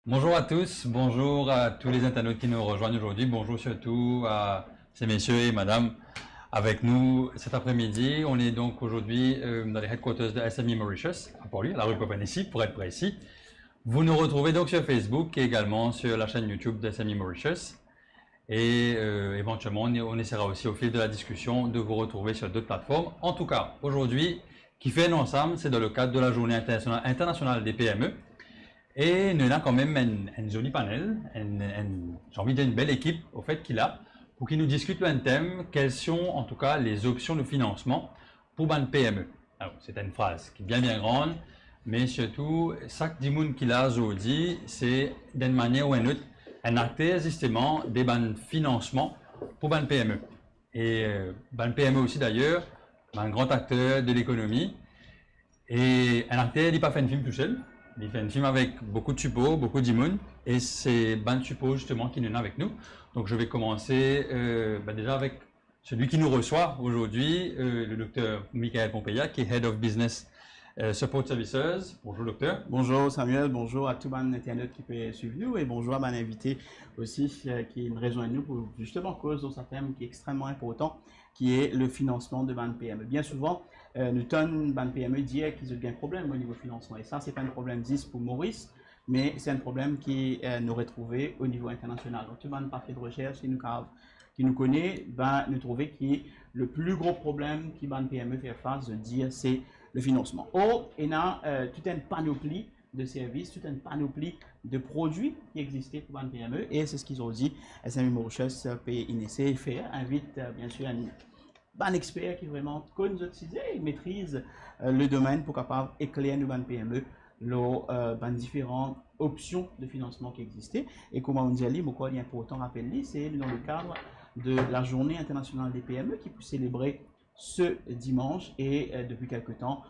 Bonjour à tous, bonjour à tous les internautes qui nous rejoignent aujourd'hui, bonjour surtout à ces messieurs et madame avec nous cet après-midi. On est donc aujourd'hui dans les headquarters de SME Mauritius, à Port-Louis, à la rue Copenhague, pour être précis. Vous nous retrouvez donc sur Facebook et également sur la chaîne YouTube de SME Mauritius. Et éventuellement, on essaiera aussi au fil de la discussion de vous retrouver sur d'autres plateformes. En tout cas, aujourd'hui, qui fait un ensemble, c'est dans le cadre de la Journée internationale des PME. Et nous avons quand même un joli panel, j'ai envie d'une belle équipe au fait qu'il a, pour qu'il nous discute un thème, quelles sont en tout cas les options de financement pour une PME. Alors, c'est une phrase qui est bien grande, mais surtout, chaque dimoun qu'il a aujourd'hui, c'est d'une manière ou d'une autre, un acteur justement des financements pour une PME. Et une PME aussi d'ailleurs, un grand acteur de l'économie. Et un acteur, il n'est pas fait un film tout seul. Il fait un film avec beaucoup de suppos, beaucoup d'immunes, et c'est Ben Suppos justement qui nous est avec nous. Donc je vais commencer déjà avec celui qui nous reçoit aujourd'hui, le docteur Michael Pompeia, qui est Head of Business Support Services. Bonjour docteur. Bonjour Samuel, bonjour à tout le monde internaute qui peut suivre nous, et bonjour à mon invité aussi qui nous rejoint nous pour justement cause d'un thème qui est extrêmement important, qui est le financement de ban PME. Bien souvent, nous tenons ban PME dire qu'ils ont un problème au niveau financement, et ça c'est pas un problème 10 pour Maurice, mais c'est un problème qui nous retrouvé au niveau international. Donc tout le monde parfait de recherche qui nous connaît, va nous trouver que le plus gros problème qui ban PME fait face de dire c'est le financement. Or, il y a toute une panoplie de services, toute une panoplie de produits qui existaient pour une PME, et c'est ce qu'ils ont dit. SME Mauritius peut essayer de faire, invite bien sûr un expert qui vraiment connaît notre sujet et maîtrise le domaine pour capable éclairer nos PME les différentes options de financement qui existaient. Et comme on dit, pourquoi il est important de rappeler, c'est dans le cadre de la Journée internationale des PME qui peut célébrer ce dimanche et depuis quelque temps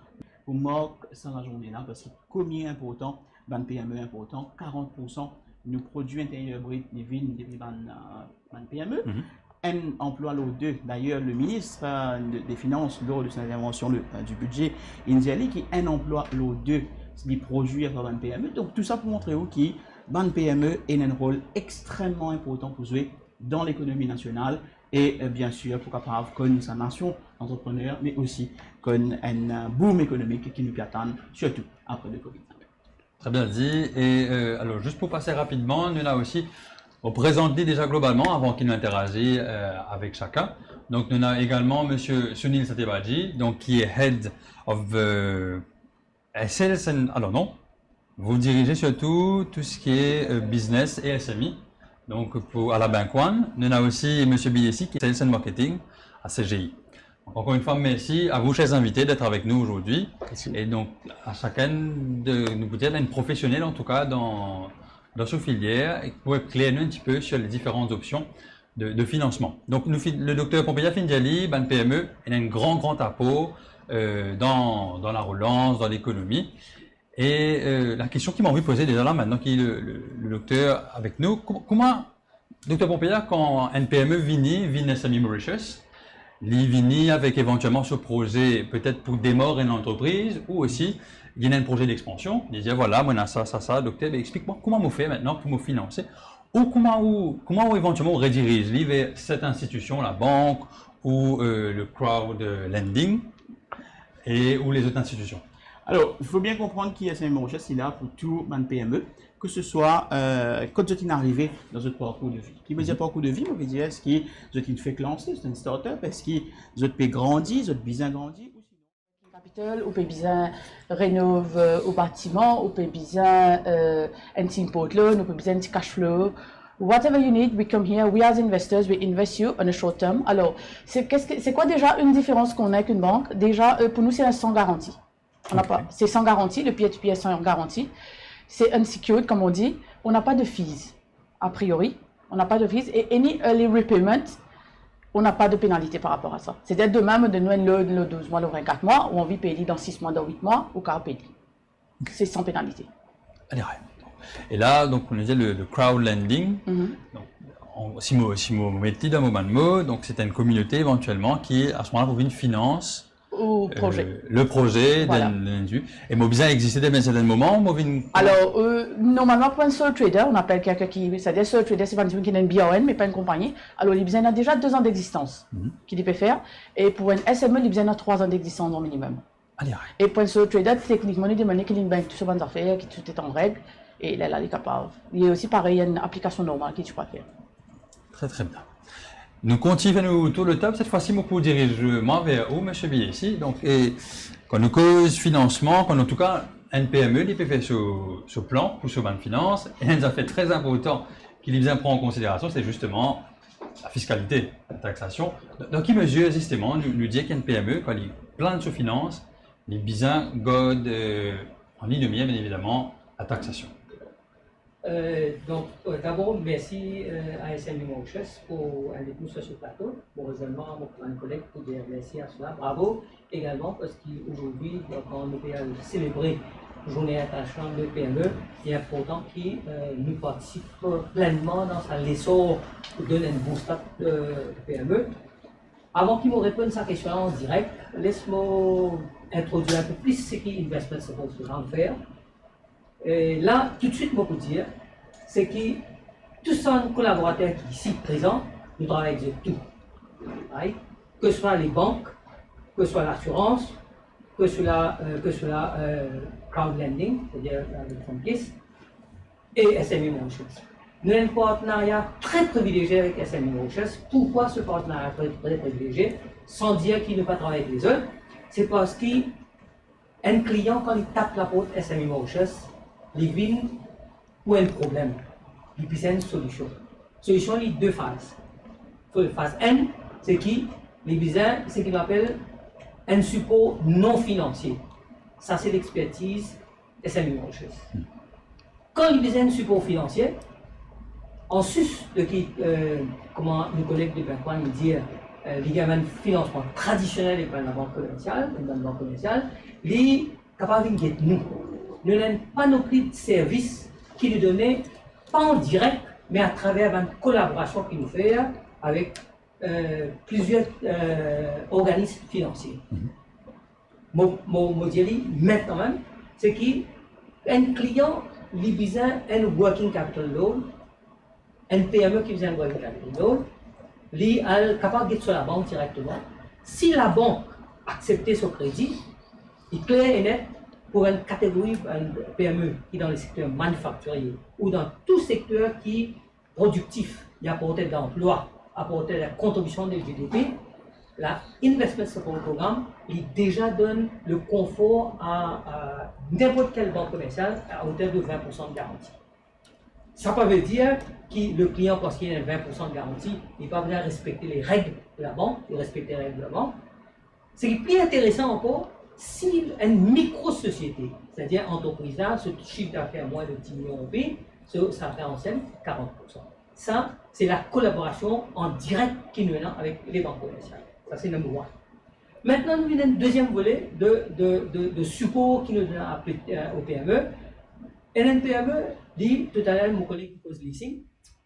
pour marquer sans la journée là, parce que combien important ban PME important, 40% nos produits intérieurs bruts des villes des PME. Un emploi l'eau 2. D'ailleurs, le ministre des Finances, lors de son intervention du budget, il dit qu'il y a un emploi l'eau 2 des produits à ban PME. Donc tout ça pour montrer où qui ban PME a un rôle extrêmement important pour jouer dans l'économie nationale. Et bien sûr, pour capable connaître sa nation entrepreneur, mais aussi connaître un boom économique qui nous attend, surtout après le Covid. Très bien dit. Et alors, juste pour passer rapidement, nous là aussi, on présente déjà globalement avant qu'il n'interagisse avec chacun. Donc, nous avons également Monsieur Sunil Satyabaji, donc qui est Head of Sales and... Alors non, vous dirigez surtout tout ce qui est business et SME. Donc, à la Bank One, nous avons aussi M. Biessi qui est Sales and Marketing à CGI. Donc, encore une fois, merci à vous, chers invités, d'être avec nous aujourd'hui. Et donc, à chacun de nous dire une professionnelle, en tout cas, dans ce filière, et pour éclairer un petit peu sur les différentes options de financement. Donc, le docteur Pompeia Findiali, BAN PME, il a un grand apport dans la relance, dans l'économie. Et la question qui m'a envie de poser déjà là, maintenant qu'il est le docteur avec nous, comment, docteur Pompeia, quand un PME vient SME Mauritius, il vient avec éventuellement ce projet peut-être pour démarrer une entreprise, ou aussi il y a un projet d'expansion, il dit voilà, moi on ça, docteur, explique-moi comment on fait maintenant pour me financer, ou comment éventuellement on redirige vers cette institution, la banque, ou le crowd lending, ou les autres institutions. Alors, il faut bien comprendre qu'il y a SME Mauritius, il est là pour tout man PME, que ce soit quand vous êtes arrivé dans votre parcours de vie. Qui veut dire parcours de vie, on veut dire est-ce que vous êtes fait lancer, c'est une start-up, est-ce que vous êtes grandi, vous êtes bien grandi, ou sinon capital, ou peut bien rénover au bâtiment, ou peut bien un team port loan, ou peut bien un petit cash flow. Whatever you need, we come here, we as investors, we invest you on a short term. Alors, c'est quoi déjà une différence qu'on a avec une banque? Déjà, pour nous, c'est sans garantie. C'est sans garantie, le peer-to-peer est sans garantie. C'est unsecured, comme on dit. On n'a pas de fees, a priori. On n'a pas de fees. Et any early repayment, on n'a pas de pénalité par rapport à ça. C'est-à-dire demain, on donne le 12 mois, le 24 mois, ou on vit payer dans 6 mois, dans 8 mois, ou car payer. C'est sans pénalité. Et là, donc, on disait le crowd lending. Donc, si vous mettez dans mon mot, donc c'est une communauté éventuellement qui, à ce moment-là, vous une finance Au projet. Le projet, Voilà. et Mobisa existait dès un certain moment. Alors, normalement, pour un seul trader, on appelle quelqu'un qui, c'est-à-dire seul trader, c'est pas une qui a une BRN, mais pas une compagnie. Alors, il a déjà 2 ans d'existence qu'il peut faire. Et pour un SME, il a 3 ans d'existence au minimum. Et pour un seul trader, techniquement, il demande qu'il ait tout ses affaires, que tout est en règle. Et là, il est capable. Il y a aussi pareil, une application normale qui tu peux faire. Très, très bien. Nous continuons tout le top. Cette fois-ci, nous dirigement vers où, M. Biessi. Donc, quand nous cause financement, quand en tout cas, un PME, il peut faire ce plan pour ce banque de finance. Et un fait très important qu'il bien prend en considération, c'est justement la fiscalité, la taxation. Donc, il mesure justement, nous dit qu'un PME, quand il plan de ce finance, il bien god en ligne de mire, bien évidemment, la taxation. D'abord, merci à SME Mauritius pour avec nous sur ce plateau. Heureusement, mon collègue pour dire merci à cela. Bravo également parce qu'aujourd'hui, quand nous pouvons célébrer la Journée internationale de PME, il est important qu'il nous participe pleinement dans l'essor pour donner un bon start de PME. Avant qu'il me réponde sa question en direct, laisse-moi introduire un peu plus ce qu'Investment Support Programme faire. Et là, tout de suite, je peux dire, c'est que tous les collaborateurs qui sont ici présents, nous travaillons avec tout. Right? Que ce soit les banques, que ce soit l'assurance, que ce soit crowdlending, c'est-à-dire le fonds et SME Mauritius. Nous avons un partenariat très privilégié avec SME Mauritius. Pourquoi ce partenariat très privilégié? Sans dire qu'il ne va pas travailler avec les autres, c'est parce qu'un client, quand il tape la porte SME Mauritius, il vient pour un problème, il peut une solution. Solution, il y a 2 phases. La phase 1, c'est qui les besoins, c'est ce qu'on appelle un support non financier. Ça, c'est l'expertise SME Mauritius. Quand il besoin de support financier, en sus de qui, comment nos collègues de Banque nous disent, il y a un financement traditionnel et pas la banque commerciale, il est capable de nous. Nous n'avons pas non plus de services qui nous donnent, pas en direct, mais à travers une collaboration qu'il nous fait avec plusieurs organismes financiers. Mon modèle, maintenant, c'est qu'un client, il a besoin d'un working capital loan, un PME qui a besoin d'un working capital loan, il est capable d'être sur la banque directement. Si la banque accepte ce crédit, il est clair et net pour une catégorie PME qui est dans le secteur manufacturier ou dans tout secteur qui est productif, il apporte de l'emploi, apporte la contribution du GDP, la Investment Support Programme, il déjà donne le confort à n'importe quelle banque commerciale à hauteur de 20% de garantie. Ça ne veut pas dire que le client, parce qu'il a 20% de garantie, il va venir respecter les règles de la banque, il respecte les règles de la banque. Ce qui est plus intéressant encore, si une micro-société, c'est-à-dire entreprise là, ce chiffre d'affaires moins de 10 millions d'euros, ça fait en scène 40%. Ça, c'est la collaboration en direct qui nous a avec les banques commerciales. Ça, c'est numéro 1. Maintenant, nous avons un deuxième volet de support qui nous donne au PME. Et un PME, dit tout à l'heure, mon collègue pose leasing,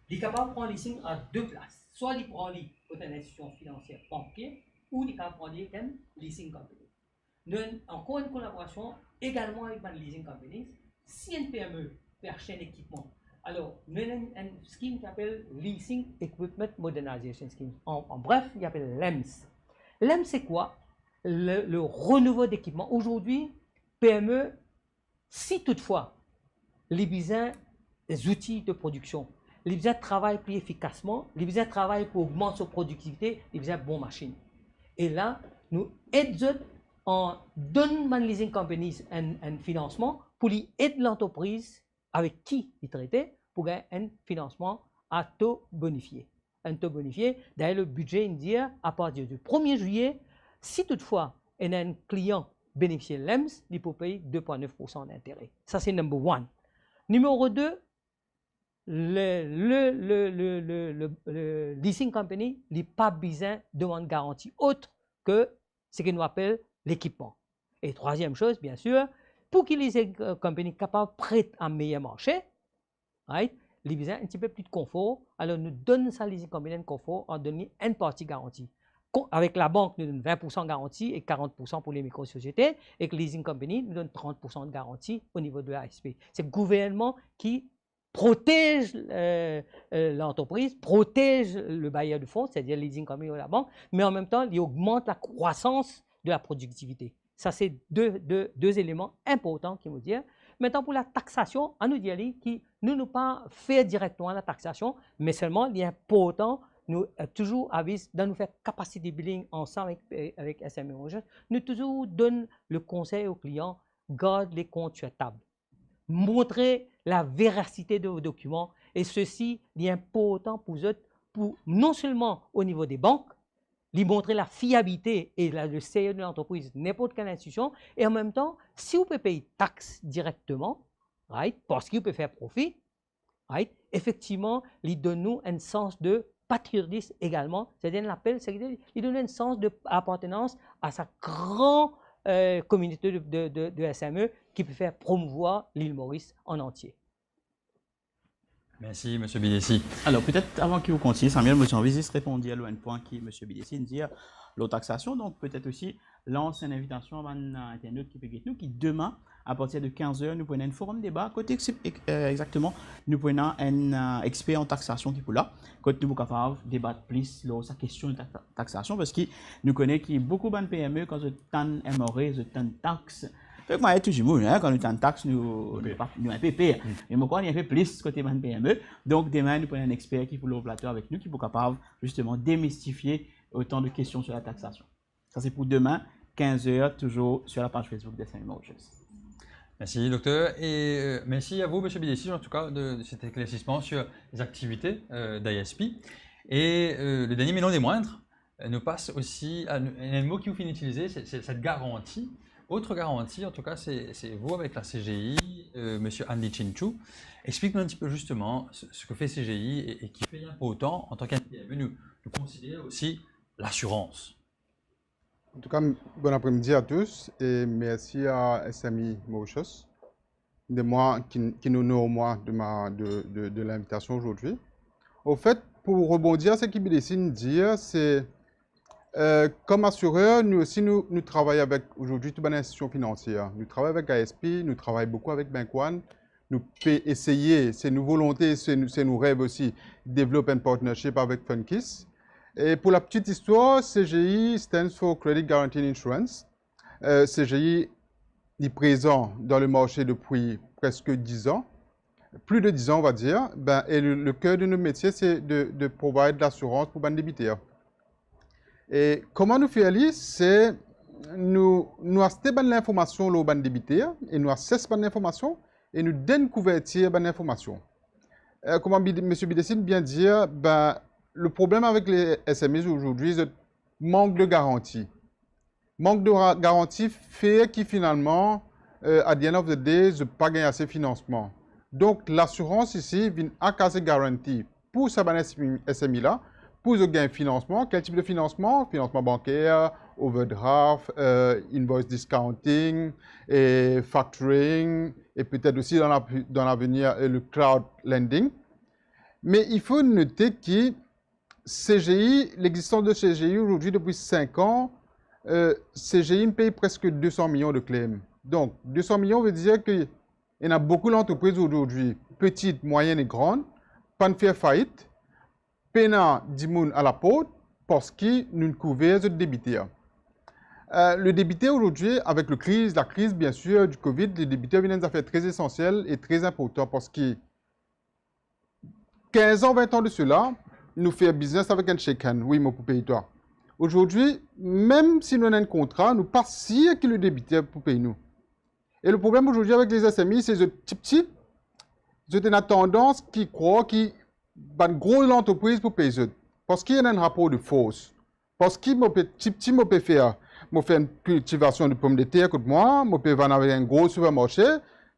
il est capable de prendre leasing à 2 places. Soit il prend pour une institution financière bancaire, ou il est capable de prendre une leasing company. Nous avons encore une collaboration également avec une leasing company. Si un PME peut acheter un équipement, alors nous avons un scheme qui s'appelle Leasing Equipment Modernization Scheme. En bref, il s'appelle LEMS. LEMS, c'est quoi? Le renouveau d'équipement. Aujourd'hui, PME, si toutefois, les besoins des outils de production, les besoins travaillent plus efficacement, les besoins travaillent pour augmenter sa productivité, les besoins de bonnes machines. Et là, nous aidons en donnant aux leasing companies un financement pour aider l'entreprise avec qui ils traitent pour gagner un financement à taux bonifié. Un taux bonifié, d'ailleurs le budget dit à partir du 1er juillet, si toutefois il y a un client bénéficiaire de l'EMS, il peut payer 2,9% d'intérêt. Ça c'est number 1. Numéro 2, le leasing company n'a pas besoin de demande garantie autre que ce que nous appelons l'équipement. Et troisième chose, bien sûr, pour que les compagnies capables de prêter un meilleur marché, right, les besoin un petit peu plus de confort, alors nous donnons ça les compagnies de confort en donnant une partie garantie. avec la banque, nous donne 20% de garantie et 40% pour les micro-sociétés, et que Leasing Company nous donne 30% de garantie au niveau de l'ASP. C'est le gouvernement qui protège l'entreprise, protège le bailleur de fonds, c'est-à-dire Leasing Company ou la banque, mais en même temps, il augmente la croissance de la productivité. Ça, c'est deux éléments importants qu'il faut dire. Maintenant, pour la taxation, on nous dit que nous ne pas faire directement la taxation, mais seulement il est important, nous toujours dans nous faire capacity building ensemble avec SME Motion, nous toujours donne le conseil aux clients, garde les comptes sur table. Montrer la véracité de vos documents, et ceci est important pour eux, non seulement au niveau des banques, lui montrer la fiabilité et le sérieux de l'entreprise, n'importe quelle institution, et en même temps, si vous pouvez payer taxes directement, right, parce que vous pouvez faire profit, right, effectivement, il donne nous un sens de patriotisme également, c'est-à-dire il donne un sens d'appartenance à sa grande communauté de SME qui peut faire promouvoir l'île Maurice en entier. Merci, M. Bidessi. Alors, peut-être avant que vous continuiez, Samuel, M. Envisis répondit à un point qui M. Bidessi dit la taxation. Donc, peut-être aussi lance une invitation à un internaute qui peut guetter nous, qui demain, à partir de 15h, nous prenons un forum débat. Côté exactement, nous prenons un expert en taxation qui est là. Côté nous, capables de débattre plus sur sa question de taxation, parce que nous connaissons qu'il y a beaucoup de PME quand ils ont un MRE, ils ont une taxe. Moi, toujours, quand nous avons une taxe, nous avons un PP. Mais moi, il y a un peu plus côté de PME. Donc, demain, nous prenons un expert qui est pour le plateau avec nous, qui est capable justement démystifier autant de questions sur la taxation. Ça, c'est pour demain, 15h, toujours sur la page Facebook de SME Motion. Merci, docteur. Et merci à vous, M. Bidessi, en tout cas, de cet éclaircissement sur les activités d'ISP. Et le dernier, mais non des moindres, nous passe aussi à un mot qui vous finit d'utiliser, c'est cette garantie. Autre garantie, en tout cas, c'est vous avec la CGI, M. Andy Chinchu. Explique-nous un petit peu justement ce que fait CGI et qui fait autant en tant qu'PME. Nous considérons aussi l'assurance. En tout cas, bon après-midi à tous et merci à SME Motion qui nous honore moi de l'invitation aujourd'hui. Au fait, pour rebondir à ce qu'il dessine dire, c'est comme assureur, nous aussi, nous travaillons avec aujourd'hui toutes les institutions financières. Nous travaillons avec ASP, nous travaillons beaucoup avec Bank One. Nous pouvons essayer, c'est nos volontés, c'est nos rêves aussi, de développer un partnership avec Funkiss. Et pour la petite histoire, CGI stands for Credit Guarantee Insurance. CGI est présent dans le marché depuis presque 10 ans, plus de 10 ans on va dire. Et le cœur de notre métier, c'est de provide de l'assurance pour les débiteurs. Et comment nous faisons, c'est nous achetons l'information sur les débiteurs et nous assessons l'information et nous donnons couverture à l'information. Comme M. Bidessi bien dire, le problème avec les SME aujourd'hui, c'est le manque de garantie. Manque de garantie fait que finalement, à the end of the day, je n'ai pas gagné assez de financement. Donc, l'assurance ici vient à casser garantie pour ce SME là, pour gagner financement. Quel type de financement? Financement bancaire, overdraft, invoice discounting, et factoring, et peut-être aussi dans l'avenir le crowd lending. Mais il faut noter que CGI, l'existence de CGI aujourd'hui depuis 5 ans, CGI paye presque 200 millions de claims. Donc, 200 millions veut dire qu'il y a beaucoup d'entreprises aujourd'hui, petites, moyennes et grandes, pas de faire faillite, peinant 10 000 à la porte parce qu'ils nous couvrent de débiteurs. Le débiteur aujourd'hui, avec la crise bien sûr du Covid, les débiteurs viennent des affaires très essentielles et très importantes parce que 15 ans, 20 ans de cela, nous faisons business avec un shake hand. Oui, mon payer toi. Aujourd'hui, même si nous avons un contrat, nous pas sûr que le débiteur pour payer nous. Et le problème aujourd'hui avec les SMI, c'est que petit, c'est une tendance qui croit qu'il y a une grosse entreprise pour payer. Parce qu'il y a un rapport de force. Parce que petit, je peux faire une cultivation de pommes de terre comme moi, je peux vendre avec un gros supermarché.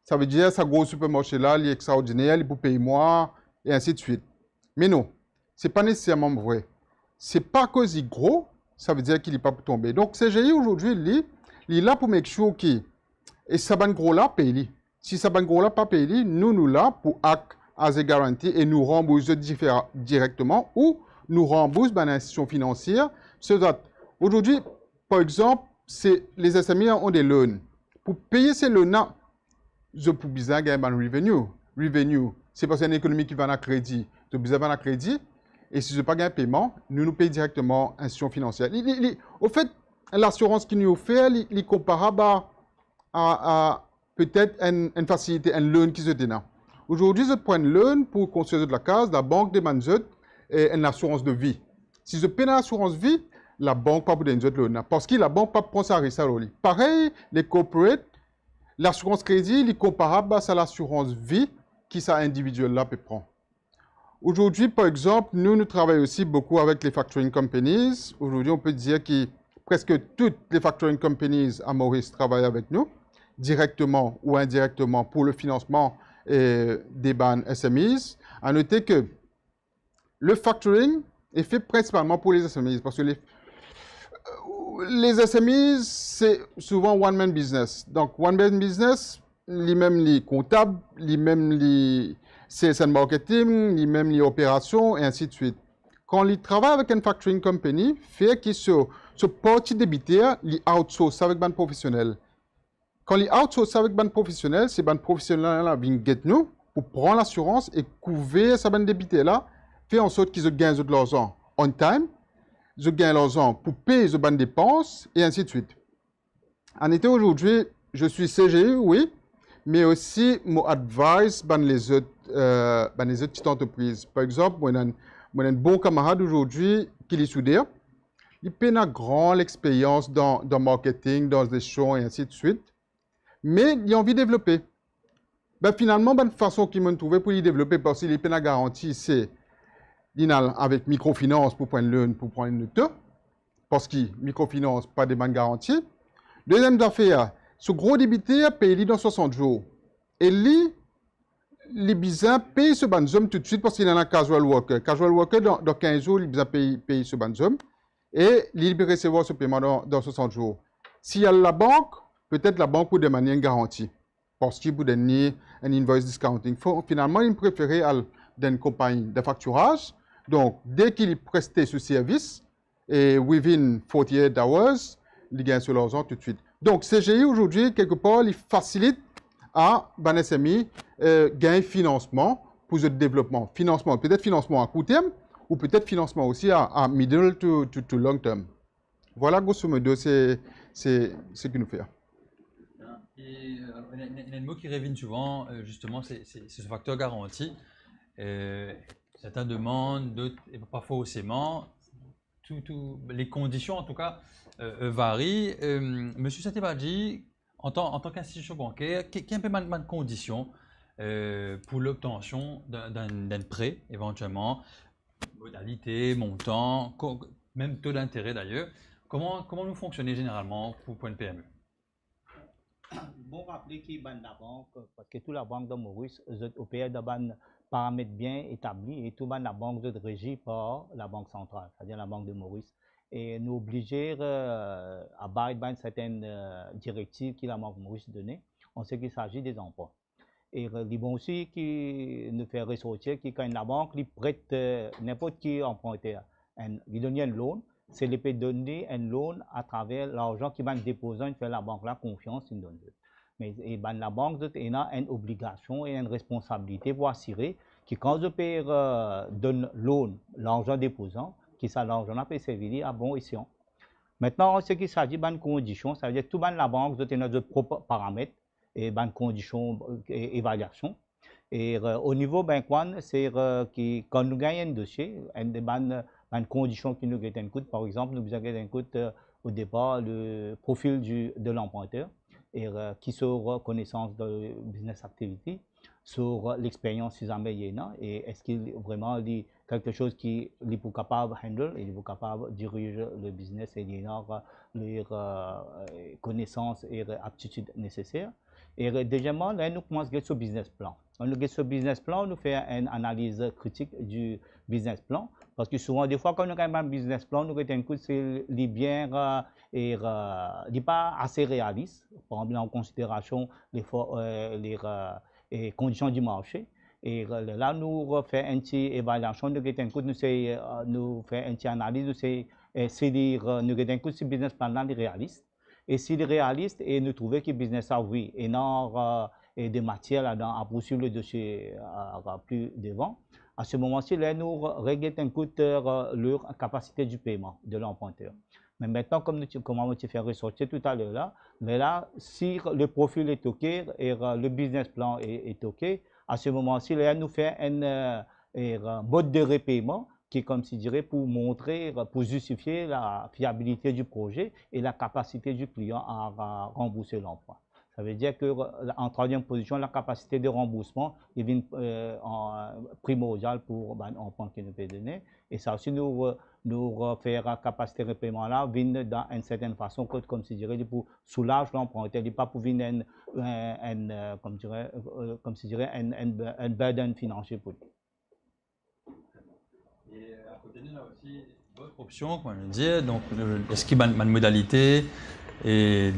Ça veut dire que ce gros supermarché-là, il est extraordinaire, il peut payer moi, et ainsi de suite. Mais non. Ce n'est pas nécessairement vrai. Ce n'est pas cause gros, ça veut dire qu'il n'est pas pour tomber. Donc, CGI aujourd'hui, il est là pour make sure qu'il et ça ban gros là paye. Si ça ban gros là pas paye, nous là pour acte as a garantie et nous rembourser directement ou nous remboursent ben, l'institution financière. Aujourd'hui, par exemple, les SME ont des loans. Pour payer ces loans, je peux bien gagner un revenu. Revenu, c'est parce qu'il y a une économie qui va à crédit. Je peux bien à crédit. Et si je n'ai pas gagné un paiement, nous payons directement l'institution financière. Au fait, l'assurance qui nous offre est comparable à peut-être une facilité, un loan qui se donne. Aujourd'hui, je prends un loan pour construire de la case, la banque demande une assurance de vie. Si je paye l'assurance vie, la banque pas pour donner un loan. Parce que la banque pas prend sa risque. Pareil, les corporates, l'assurance crédit est comparable à l'assurance vie qui ça individuel là peut prendre. Aujourd'hui, par exemple, nous travaillons aussi beaucoup avec les factoring companies. Aujourd'hui, on peut dire que presque toutes les factoring companies à Maurice travaillent avec nous, directement ou indirectement, pour le financement des banques SMEs. À noter que le factoring est fait principalement pour les SMEs, parce que les SMEs, c'est souvent one-man business. Donc, one-man business, lui-même les comptables, lui-même les sales and marketing, lui-même les opérations, et ainsi de suite. Quand ils travaillent avec une factoring company, fait qu'ils se partie débitaire, ils outsourcent avec ban professionnel. Quand ils outsourcent avec ban professionnel, c'est ban professionnel là viennent get nous pour prendre l'assurance et couvrir sa ban débitaire là, fait en sorte qu'ils gagnent de l'argent on time, je gagne l'argent pour payer les bonnes dépenses, et ainsi de suite. En été aujourd'hui, je suis CGI, oui, mais aussi mon advice dans les autres petites entreprises. Par exemple, moi, j'ai un bon camarade aujourd'hui qui est soudeur. Il a une grande expérience dans le marketing, dans les shows, et ainsi de suite. Mais il a envie de développer. Ben, finalement, la façon qu'il m'a trouvé pour y développer, parce qu'il a une garantie, c'est avec microfinance pour prendre l'une, pour prendre une autre, parce que microfinance, pas de bonne garantie. Deuxième affaire, ce gros débiteur paye dans 60 jours. Et lui, les bizarres payent ce bon somme tout de suite parce qu'il en a casual worker. Casual worker, dans 15 jours, les bizarres payent ce bon somme. Et il peut recevoir ce paiement dans 60 jours. S'il y a la banque, peut-être la banque peut demander une garantie. Parce qu'il peut donner un invoice discounting. Finalement, il préférait d'une compagnie de facturage. Donc, dès qu'il prestait ce service, et within 48 hours, il gagne sur l'argent tout de suite. Donc, CGI aujourd'hui, quelque part, il facilite à SME gagner financement pour le développement. Financement, peut-être financement à court terme, ou peut-être financement aussi à middle to long term. Voilà, grosso modo, c'est ce que nous faisons. Et il y a un mot qui revient souvent, justement, c'est ce facteur garantie. Certains demandent, d'autres, et pas forcément. Les conditions, en tout cas, varient. Monsieur Satibadji, en tant qu'institution bancaire, quelles sont les conditions pour l'obtention d'un prêt, éventuellement, modalité, montant, même taux d'intérêt d'ailleurs. Comment nous fonctionnez généralement pour une PME? Bon rappeler qui est la banque, parce que toute la banque de Maurice, opère dans des paramètres bien établis et tout la banque est régie par la banque centrale, c'est-à-dire la banque de Maurice. Et nous obliger à abide certaines directives que la banque de Maurice donnait en ce qui s'agit des emprunts. Et il bon aussi qui nous fait ressortir que quand la banque lui prête n'importe qui emprunteur, il donne un loan, c'est lui peut donner un loan à travers l'argent qui va déposer, il fait la banque la confiance, il donne. Mais la banque a une obligation et une responsabilité pour assurer que quand je paye donne loan, l'argent déposant, que ça l'argent peut servir à bon escient. Maintenant, ce qui s'agit de conditions, ça veut dire que tout la banque a notre propre paramètres et bonnes conditions d'évaluation. Et au niveau bancaire, c'est que quand nous gagnons un dossier, une des bonnes conditions qui nous gagnent un coût, par exemple, nous avons un coût au départ le profil de l'emprunteur et qui sur connaissance de business activity, sur l'expérience si jamais il y en a et est-ce qu'il vraiment dit quelque chose qui est capable de handle et il est capable de diriger le business et il y a les connaissances et aptitudes nécessaires. Et deuxièmement, là, nous commençons à ce business plan. On a ce business plan, nous faisons une analyse critique du business plan. Parce que souvent, des fois, quand nous avons un business plan, nous avons un coup, c'est bien et pas assez réaliste, prendre en considération les conditions du marché. Et là, nous faisons une petite évaluation de nous faisons une petite analyse de c'est-à-dire nous avons un business plan là, réaliste. Et s'il est réaliste, et nous trouvons que le business a oui, et non et des matières là à poursuivre le dossier plus devant. À ce moment-ci, là, nous réglons un coup leur capacité du paiement de l'emprunteur. Mais maintenant, comme comment tu fais ressortir tout à l'heure là, mais là, si le profil est OK et le business plan est OK, à ce moment-ci, là, nous fait un mode de repaiement qui est comme si dirais pour montrer, pour justifier la fiabilité du projet et la capacité du client à rembourser l'emprunt. Ça veut dire qu'en troisième position, la capacité de remboursement est primordiale pour l'emprunt qui nous peut donner. Et ça aussi, nous faire la capacité de paiement là vient dans une certaine façon, comme si dirais, pour soulager l'emprunteur, pas pour venir un burden financier pour lui. Et à côté de là aussi, d'autres options, comme on dit, donc est-ce qu'il y a une modalité et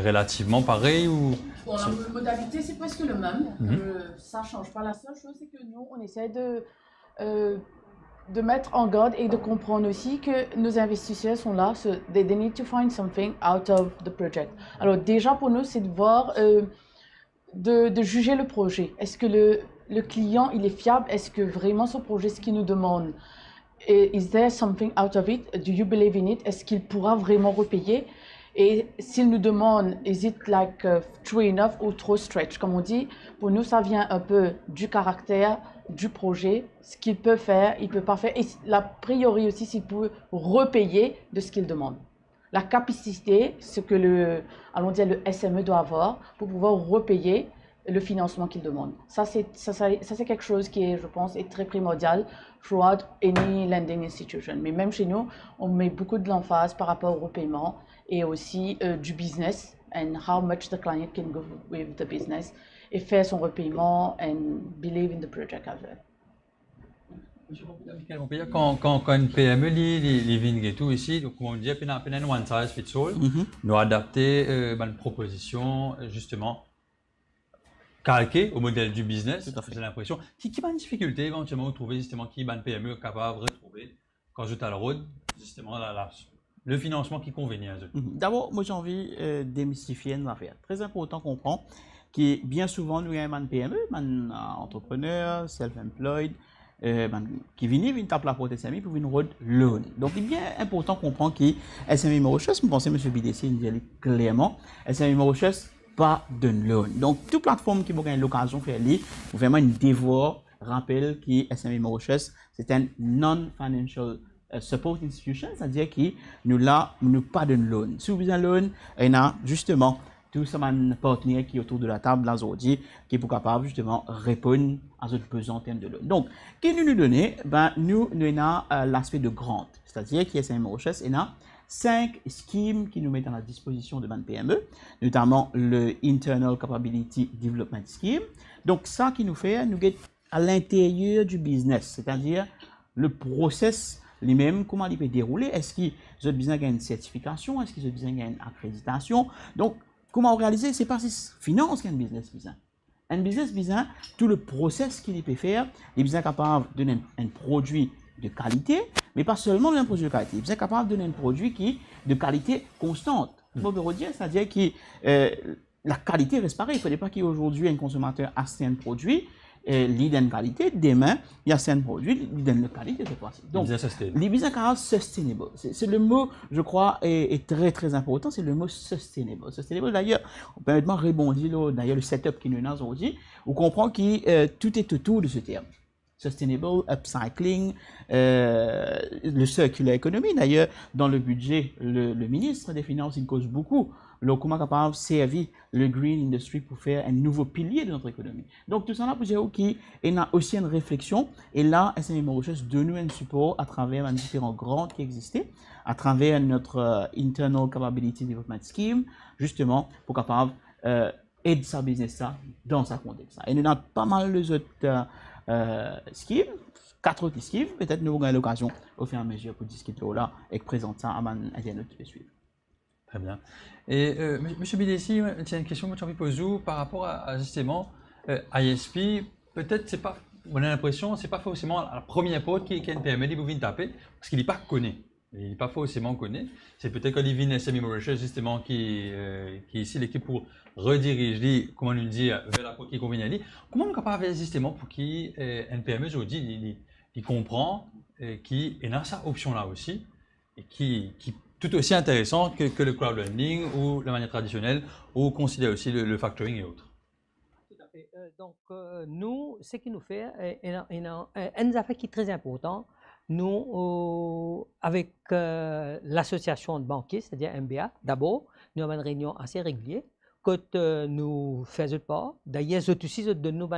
relativement pareil ou... Bon, la modalité, c'est presque le même. Ça ne change pas. La seule chose, c'est que nous, on essaie de mettre en garde et de comprendre aussi que nos investisseurs sont là. So they need to find something out of the project. Alors déjà, pour nous, c'est de voir, de juger le projet. Est-ce que le client, il est fiable? Est-ce que vraiment ce projet, ce qu'il nous demande, is there something out of it? Do you believe in it? Est-ce qu'il pourra vraiment repayer? Et s'il nous demande, is it like true enough ou trop stretch? Comme on dit, pour nous, ça vient un peu du caractère du projet, ce qu'il peut faire, il peut pas faire. Et la priori aussi, s'il peut repayer de ce qu'il demande. La capacité, ce que le SME doit avoir pour pouvoir repayer le financement qu'il demande. Ça, c'est quelque chose qui est, je pense, est très primordial throughout any lending institution. Mais même chez nous, on met beaucoup de l'emphase par rapport au repaiement et aussi du business and how much the client can go with the business et faire son repaiement and believe in the project as well. Quand une PME les vignes et tout ici, donc on dit qu'il y a un one size fits all, nous adapter une proposition justement calquée au modèle du business. J'ai l'impression. Qui a une difficulté éventuellement de trouver justement qui est une PME capable de retrouver quand je t'ai le road justement le financement qui convenait à eux. D'abord, moi j'ai envie de démystifier une affaire. Très important qu'on comprend que bien souvent nous avons un PME, un entrepreneur, self-employed, qui viennent taper la porte SMI pour une road loan. Donc il est bien important qu'on comprend que SMI Mauritius, je pense que M. BDC nous dit clairement, SMI Mauritius pas de loan. Donc toute plateforme qui a l'occasion de faire lire, vraiment une dévore rappelle que SMI Mauritius c'est un non-financial support institution, c'est-à-dire que nous pas de loan. Si vous avez un loan, il y a justement tous ces partenaires qui sont autour de la table là aujourd'hui qui est capable justement répondre à nos besoins en termes de loan. Donc, qui nous donne, nous avons l'aspect de grant, c'est-à-dire qu'il y a 5 recherches, il y a 5 schemes qui nous mettent à la disposition de ban PME, notamment le Internal Capability Development Scheme. Donc, ça qui nous fait, nous get à l'intérieur du business, c'est-à-dire le process lui-même, comment il peut dérouler, est-ce que ce business a une certification, est-ce que ce business a une accréditation. Donc, comment réaliser, c'est pas si finance qu'un business business. Un business business, tout le process qu'il peut faire, les business capable de donner un produit de qualité, mais pas seulement un produit de qualité, les business capable de donner un produit qui de qualité constante. Bon, c'est-à-dire que la qualité reste pareille. Il ne faudrait pas qu'aujourd'hui un consommateur achète un produit il donne qualité, demain, il y a certains produits, il donne la qualité cette fois-ci. Donc, les business sustainable, c'est le mot, je crois, est très très important, c'est le mot sustainable. Sustainable, d'ailleurs, on peut maintenant rebondir, d'ailleurs, le setup qui nous a aujourd'hui, on comprend que tout est autour de ce terme. Sustainable, upcycling, le circular economy. D'ailleurs, dans le budget, le ministre des Finances, il cause beaucoup comment capable de servir le green industry pour faire un nouveau pilier de notre économie. Donc, tout ça là pour dire qu'il y a aussi une réflexion. Et là, SMI Mauritius donne un support à travers différents grants qui existaient, à notre Internal Capability Development Scheme, justement, pour capable aider sa business dans sa contexte. Et nous avons pas mal de autres schemes, 4 autres schemes. Peut-être nous aurons l'occasion au fur et à mesure pour discuter là et présenter ça à mon internaute qui va suivre. Très bien. Et M. BDC, il y a une question que j'ai envie de poser par rapport à justement ISP. peut-être c'est pas, on a l'impression, c'est pas forcément la première porte qui est une PME qui vient taper, parce qu'il n'est pas connu. Il n'est pas forcément connu. C'est peut-être qu'Olivier SME Mauritius, justement, qui est ici l'équipe pour rediriger, comment nous dire, vers la porte qui convient à lui. Comment on est capable justement pour qui une PME aujourd'hui, il comprend, qui est dans sa option-là aussi, et qui tout aussi intéressant que le crowdlending ou la manière traditionnelle, ou considère aussi le factoring et autres. Tout à fait. Donc, nous, ce qui nous fait, une affaire qui est très importante, nous, avec l'association de banquiers, c'est-à-dire MBA, d'abord, nous avons une réunion assez régulière, que nous faisons pas. D'ailleurs, nous aussi de nous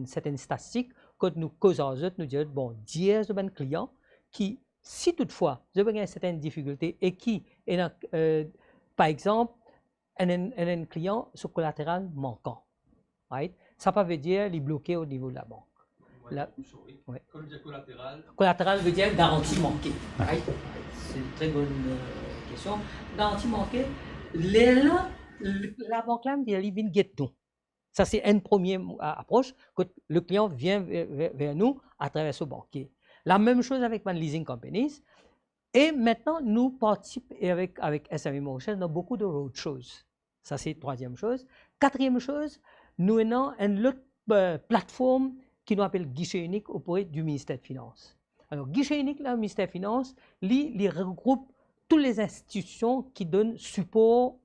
certaines statistiques, que nous causons, nous disons, bon, 10 de clients qui, si toutefois, vous avez certaines difficultés et qui, par exemple, un client sur collatéral manquant, right? Ça veut dire qu'il est bloqué au niveau de la banque. Ouais. Quand on dit collatéral, collatéral veut dire garantie manquée. Right? C'est une très bonne question. Garantie manquée, la banque là, elle vient get nous. Ça, c'est une première approche que le client vient vers nous à travers ce banquier. La même chose avec les leasing companies. Et maintenant, nous participons avec SME Mauritius dans beaucoup de roadshows. Ça, c'est la troisième chose. Quatrième chose, nous avons une autre plateforme qui nous appelle Guichet Unique auprès du ministère des Finances. Alors, Guichet Unique, là, le ministère des Finances, il regroupe toutes les institutions qui donnent support,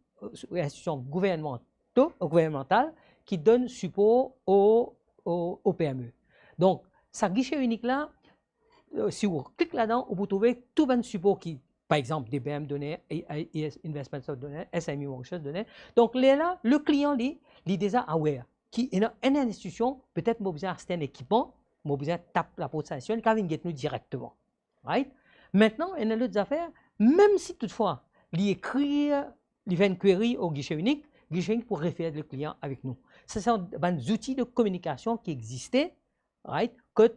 les institutions gouvernementales qui donnent support aux PME. Donc, ce guichet unique-là, si vous cliquez là-dedans, vous trouvez tout le support qui, par exemple, DBM donnait, Investment donnait, SME Mauritius donnait. Donc là, le client, il est déjà aware qui est une institution, peut-être qu'il a besoin d'un équipement, il a besoin de taper la position, il vient nous directement. Right? Maintenant, il y a d'autres affaires, même si toutefois, il fait une query au guichet unique pour référer le client avec nous. Ce sont des outils de communication qui existaient, right? Que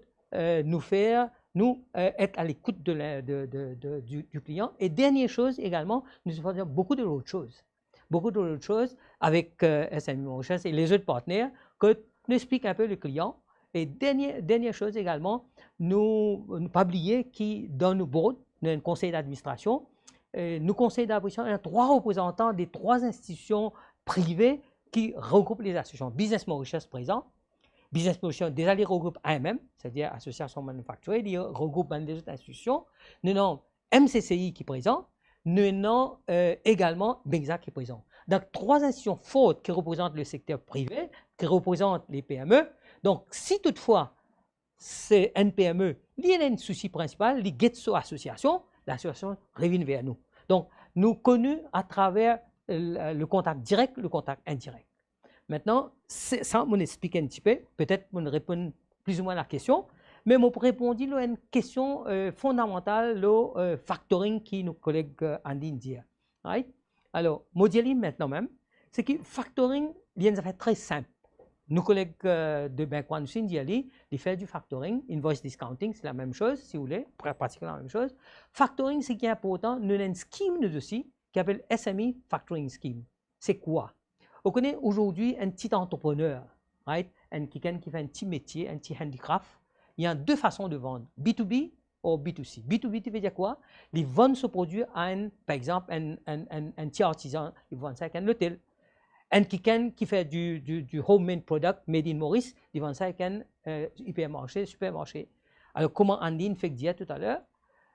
nous faire nous être à l'écoute du client. Et dernière chose également, nous faisons beaucoup de autres choses. Beaucoup d'autres choses avec SME Mauritius et les autres partenaires que nous expliquons un peu le client. Et dernière chose également, nous ne pas oublier qui dans nos boards, nous avons un conseil d'administration. Nous conseil d'administration, il y a 3 représentants des 3 institutions privées qui regroupent les associations. Business Mauritius présent. Business Mauritius déjà les regroupe AMM, c'est-à-dire Association Manufacturière, ils regroupent des autres institutions. Nous avons MCCI qui est présent. Nous avons également BENZA qui est présent. Donc, 3 institutions fortes qui représentent le secteur privé, qui représentent les PME. Donc, si toutefois, c'est une PME, il y a un souci principal, il get sur l'association revient vers nous. Donc, nous connus à travers le contact direct, le contact indirect. Maintenant, ça, on explique un petit peu, peut-être on répond plus ou moins à la question, mais on répondit à une question fondamentale, le factoring qui nos collègues en dit. Right? Alors, modèle maintenant même, c'est que factoring, il y a une affaire très simple. Nos collègues de Banquan aussi disent, ils font du factoring, invoice discounting, c'est la même chose, si vous voulez, pratiquement la même chose. Factoring, c'est qui est important, nous avons une scheme nous aussi, qui s'appelle SME Factoring Scheme. C'est quoi? On connaît aujourd'hui un petit entrepreneur, right? Quelqu'un qui fait un petit métier, un petit handicraft. Il y a 2 façons de vendre, B2B ou B2C. B2B, tu veux dire quoi? Ils vendent ce produit à par exemple, un petit artisan, ils vendent ça à un hôtel. Quelqu'un qui fait du homemade product made in Maurice, ils vendent ça à un hypermarché, supermarché. Alors, comment Andine fait dire tout à l'heure?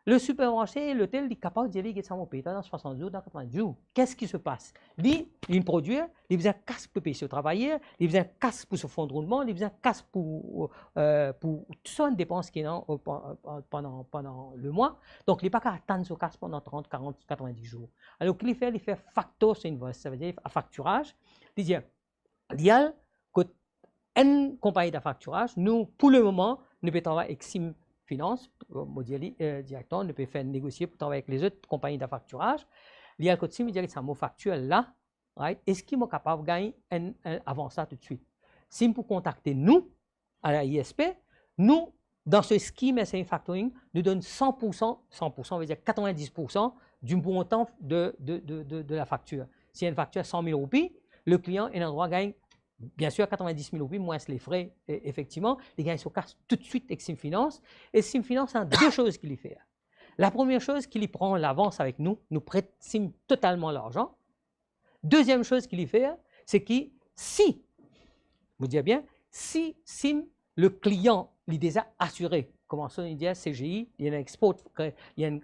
Le supermarché, l'hôtel, il est capable de dire que ça va payer dans 60 jours, dans 90 jours. Qu'est-ce qui se passe? Il produit, il besoin de casse pour payer ses travailleurs, il besoin de casse pour son fonds de roulement, il besoin de casse pour toutes sortes de dépenses qu'il a pendant le mois. Donc, il n'est pas qu'à attendre ce casse pendant 30, 40, 90 jours. Alors, ce qu'il fait, il fait factor sur invoice, ça veut dire à facturage. Il dit, il y a une compagnie de facturage, nous, pour le moment, nous pouvons travailler avec Sim Finance, directement, on peut faire négocier pour travailler avec les autres compagnies de facturage. Il y a le côté, il dit que ça mot factuel là, right? Est-ce qu'il est capable de gagner avant ça tout de suite? Si vous contactez nous, à la ISP, nous, dans ce scheme SME Factoring, nous donnons 100%, veut dire 90% du montant de la facture. Si il y a une facture de 100 000 roupies, le client est en droit de gagner Bien sûr, 90 000 roupies, moins les frais, effectivement, les gars, ils se cassent tout de suite avec Simfinance. Et Simfinance a deux choses qu'il y fait. La première chose, qu'il y prend l'avance avec nous prête Sim totalement l'argent. Deuxième chose qu'il y fait, c'est que si, vous dites bien, si Sim, le client, il déjà assuré, comment ça, il dit CGI, il y a un export, il y a une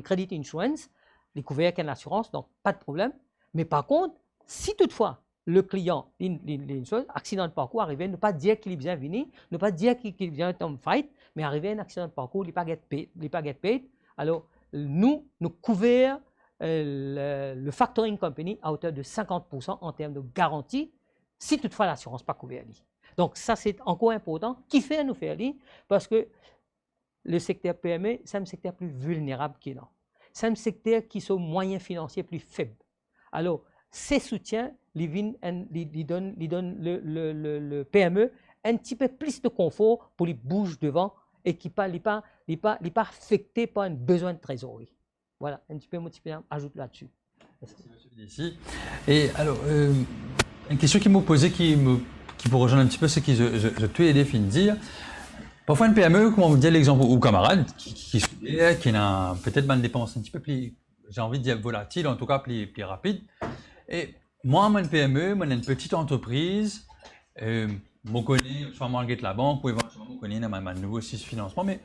credit insurance, il est couvert avec une assurance, donc pas de problème. Mais par contre, si toutefois, le client, une chose, accident de parcours, arrivé, ne pas dire qu'il est bien venu, ne pas dire qu'il vient en fight, mais arrivé un accident de parcours, il n'est pas get paid. Alors, nous couvrons le factoring company à hauteur de 50% en termes de garantie, si toutefois l'assurance pas couverte. Donc, ça, c'est encore important. Qui fait nous faire lire? Parce que le secteur PME, c'est un secteur plus vulnérable qu'il y a. C'est un secteur qui sont moyens financiers plus faibles. Alors, ces soutiens, ils donnent le PME un petit peu plus de confort pour les bouger devant et qui n'est pas affecté par un besoin de trésorerie. Voilà, un petit peu motivé, ajoute là-dessus. Ici. Et alors, une question qui m'a posée, qui peut rejoindre un petit peu ce que je t'ai aidé à dire. Parfois, une PME, comme on vous dit l'exemple, ou camarade, qui a peut-être une dépense un petit peu plus, j'ai envie de dire volatile, en tout cas plus rapide. Et moi, une PME, moi, une petite entreprise, je connais, soit moi, la banque, ou éventuellement, je connais un nouveau système de financement, mais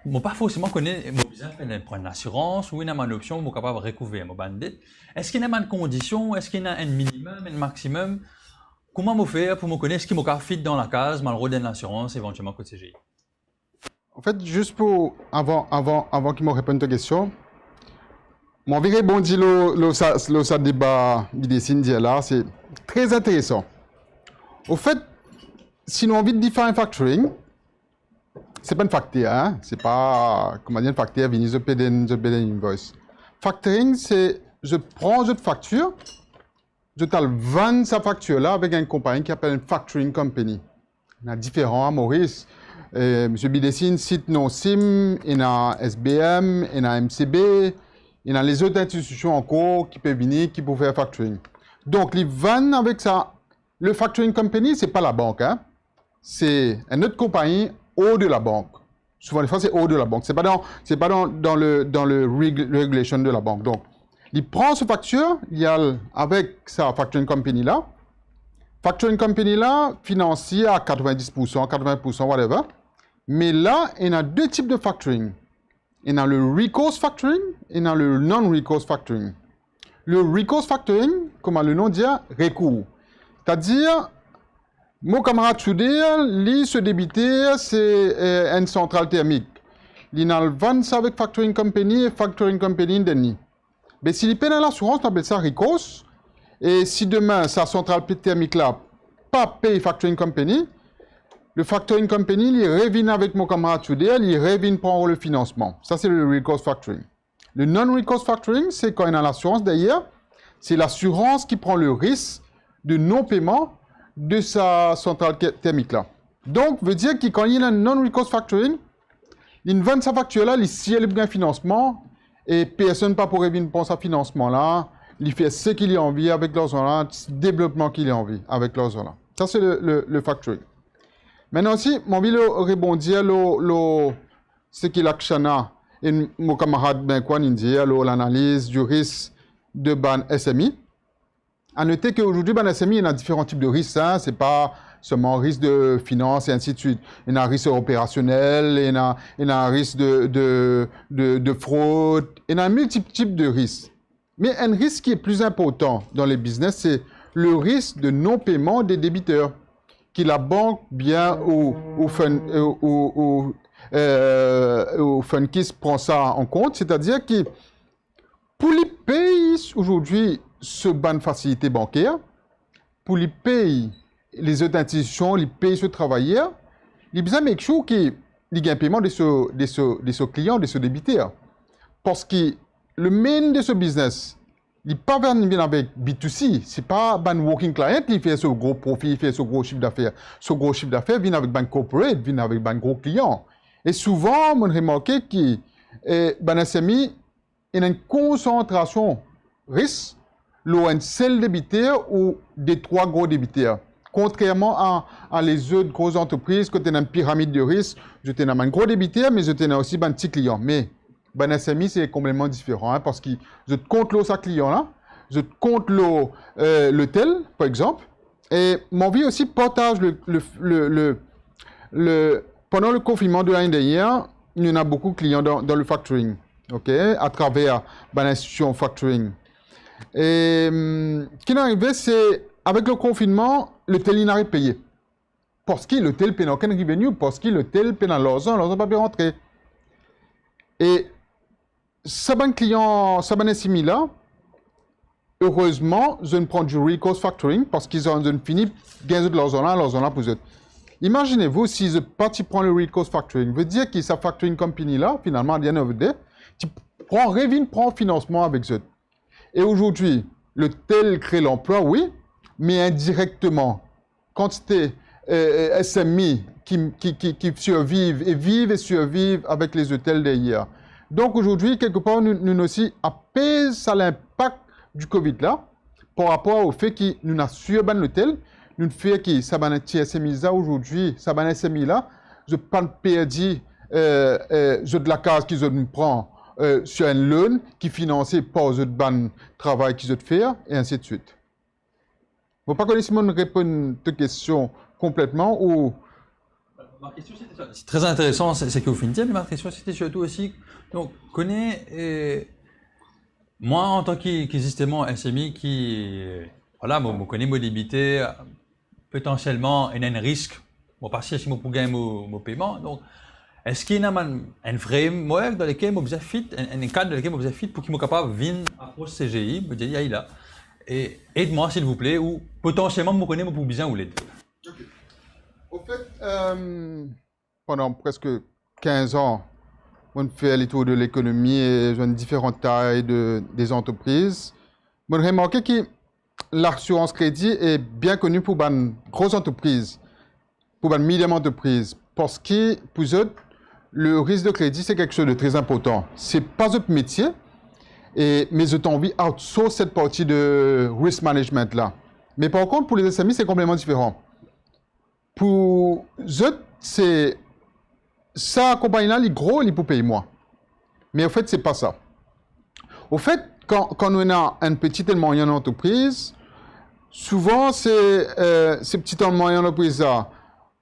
je ne pas forcément connaître, je besoin de prendre une assurance ou une option pour capable de recouvrir mon dette. Est-ce qu'il y a une condition, est-ce qu'il y a un minimum, un maximum? Comment me faire pour me connaître ce qui me fit dans la case, malgré d'une assurance, éventuellement côté CGI? En fait, juste pour, avant qu'il me réponde à ta question, mon viré bondi le débat d'idée là, c'est très intéressant. Au fait, si nous avons envie de faire un factoring, c'est pas un facteur, hein? C'est pas, comment dire, un facteur, venir de payer une invoice. Factoring, c'est, je prends une facture, je te vends sa facture-là avec une compagnie qui s'appelle une factoring company. Il y en a différents, hein, Maurice. M. Bidessine cite nos SIM, il y a SBM, il y a MCB, il y a les autres institutions encore qui peuvent venir, qui peuvent faire factoring. Donc, ils vendent avec ça. Le factoring company, ce n'est pas la banque, hein? C'est une autre compagnie hors de la banque. Souvent, les fois, c'est hors de la banque. Ce n'est pas dans le regulation de la banque. Donc, il prend ce facture, il y a avec sa factoring company là. Factoring company là, financier à 90%, 80%, whatever. Mais là, il y a deux types de factoring. Il y a le recourse factoring et il y a le non-recourse factoring. Le recourse factoring, comme le nom dit, recours. C'est-à-dire, mon camarade soudeur, lui se débiter, c'est une centrale thermique. Il a le vend avec factoring company et factoring company d'ennemi. Mais s'il paie dans l'assurance, on appelle ça recourse. Et si demain, sa centrale thermique là, pas paye factoring company, le factoring company, il revient avec mon camarade soudeur, il revient prendre le financement. Ça, c'est le recourse factoring. Le non-recourse factoring, c'est quand il y a l'assurance derrière, c'est l'assurance qui prend le risque de non-paiement de sa centrale thermique là. Donc, veut dire que quand il y a un non-recourse factoring, il vend sa facture là, il sied le bien financement, et personne pas pour revenir pour sa financement là, il fait ce qu'il a envie avec l'argent là, développement qu'il a envie avec l'argent là. Ça, c'est le factoring. Maintenant aussi, mon envie de rebondir ce qu'il a chana et mon camarade ben quoi dit l'analyse du risque de ban SMI. À noter qu'aujourd'hui, ban SMI, il y a différents types de risques. Hein. C'est pas seulement risque de finance et ainsi de suite. Il y a un risque opérationnel, il y a un risque de fraude, il y a un multiple type de risques. Mais un risque qui est plus important dans les business, c'est le risque de non-paiement des débiteurs. Que la banque bien ou Funkis prend ça en compte, c'est-à-dire que pour les pays aujourd'hui ce ban facilité bancaire, pour les pays, les autres institutions, les pays ce travailleurs, il y a besoin de make sure qu'il y a un paiement de ce client, de ce débiteur. Parce que le main de ce business, il n'est pas bien avec B2C, ce n'est pas un working client qui fait ce gros profit, il fait ce gros chiffre d'affaires. Ce gros chiffre d'affaires vient avec un corporate, vient avec un gros client. Et souvent, on remarque que SMI, il y a une concentration risque un seul débiteur ou des 3 gros débiteurs. Contrairement à les autres grosses entreprises, quand tu as une pyramide de risque, je t'ai un gros débiteur, mais je t'ai aussi un petit client. Mais ben SMI, c'est complètement différent, hein, parce que je te compte l'eau sa client là, je te compte l'hôtel, par exemple, et mon vie aussi partage pendant le confinement de l'année dernière, il y en a beaucoup de clients dans le factoring, ok, à travers l'institution factoring. Et ce qui est arrivé, c'est avec le confinement, l'hôtel n'a pas payé. Parce que l'hôtel n'a aucun revenu, parce que l'hôtel n'a l'argent pas pu rentrer. Et ce client, ce SMI là, heureusement, je ne prends du recourse factoring parce qu'ils ont fini de gagner de l'argent là pour eux. Imaginez-vous si je parti prendre le recourse factoring, veut dire que sa factoring company là, finalement, à the end of the day, tu prends financement avec eux. Et aujourd'hui, le tel crée l'emploi, oui, mais indirectement, quantité SMI qui survivent et vivent et survivent avec les hôtels d'hier. Donc aujourd'hui, quelque part, nous aussi apaisons l'impact du Covid là, par rapport au fait que nous n'avons sur l'hôtel, nous fait que ça va être SMI là aujourd'hui, ça va être SMI là, je ne pas perdu je de la case qu'ils nous prend sur un loan qui est financé par le travail qu'ils ont fait et ainsi de suite. Je ne sais pas si je réponds à ta question complètement ou... Ma question, c'est très intéressant, c'est que vous finissez, mais ma question, c'était surtout aussi, donc, moi, en tant que justement SMI, voilà, je connais mon débité, potentiellement, il y a un risque, parce que si je peux gagner mon paiement, donc, est-ce qu'il y a un framework dans lequel je suis fit, un cadre dans lequel je suis fit pour qu'il soit capable de venir approcher CGI, me dire, il là, et aide-moi s'il vous plaît, ou potentiellement, je connais mon besoin ou l'aide. Okay. Au fait, pendant presque 15 ans, on fait les tours de l'économie et j'ai différentes tailles des entreprises. On a remarqué que l'assurance crédit est bien connue pour une grosse entreprise, pour une medium entreprise, parce que pour eux, le risque de crédit, c'est quelque chose de très important. Ce n'est pas votre métier, mais je t'ai envie d'outsourcer cette partie de risk management là. Mais par contre, pour les SMI, c'est complètement différent. Pour eux, c'est ça, compagnie-là, il est gros, il peut payer moi. Mais en fait, ce n'est pas ça. Au fait, quand on a une petite et moyenne entreprise, souvent, ces petites et moyennes entreprises-là,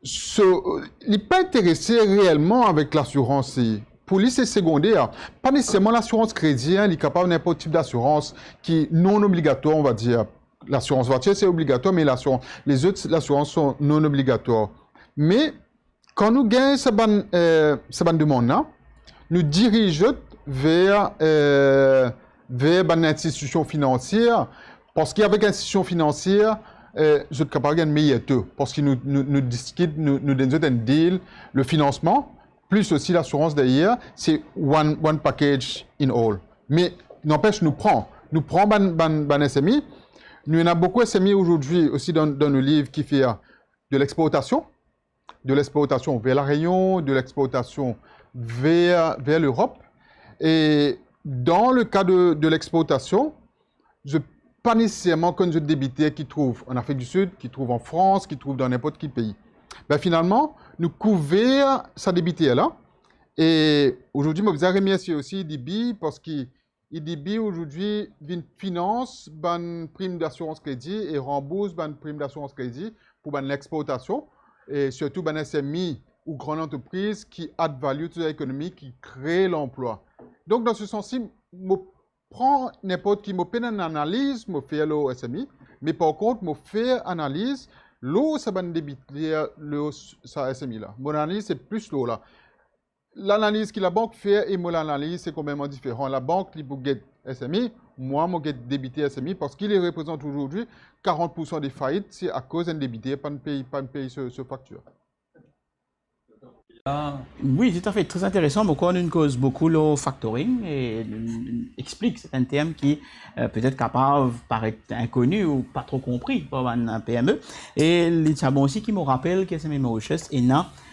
il n'est pas intéressé réellement avec l'assurance. Pour lui, c'est secondaire. Pas nécessairement l'assurance crédit, il est capable de n'importe quel type d'assurance qui est non obligatoire, on va dire. L'assurance voiture, c'est obligatoire, mais les autres, l'assurance sont non obligatoires. Mais quand nous gagnons cette demande-là, nous dirigeons vers une institution financière, parce qu'avec l'institution financière, je suis capable de gagner meilleur taux, parce que nous discutons, nous donnons un deal, le financement, plus aussi l'assurance derrière, c'est one package in all. Mais n'empêche, nous prenons SMI. Nous en avons beaucoup SMI aujourd'hui aussi dans nos livres qui fait de l'exportation vers la Réunion, de l'exportation vers l'Europe. Et dans le cas de l'exportation, je pas nécessairement comme je débité qui trouve en Afrique du Sud, qui trouve en France, qui trouve dans n'importe quel pays. Ben finalement, nous couvrons sa débité là. Et aujourd'hui, je vous remercier aussi IDB parce qu'IDB aujourd'hui finance une prime d'assurance crédit et rembourse une prime d'assurance crédit pour l'exportation et surtout une SMI ou grande entreprise qui add value to l'économie, qui crée l'emploi. Donc dans ce sens-ci, je prends n'importe qui, je fais une analyse, je fais le SMI, mais par contre, je fais une analyse, l'eau, ça va débiter ça SMI là. Mon analyse, c'est plus l'eau là. L'analyse que la banque fait et mon analyse, c'est complètement différent. La banque, il peut get SMI, moi, je get débité SMI parce qu'il représente aujourd'hui 40% des faillites, c'est à cause d'un débité, pas de payer ce facture. Oui, tout à fait, très intéressant. Beaucoup on cause beaucoup le factoring et explique c'est un terme qui peut-être capable paraître inconnu ou pas trop compris par un PME. Et c'est bon aussi qui me rappelle que c'est mes Mauritius et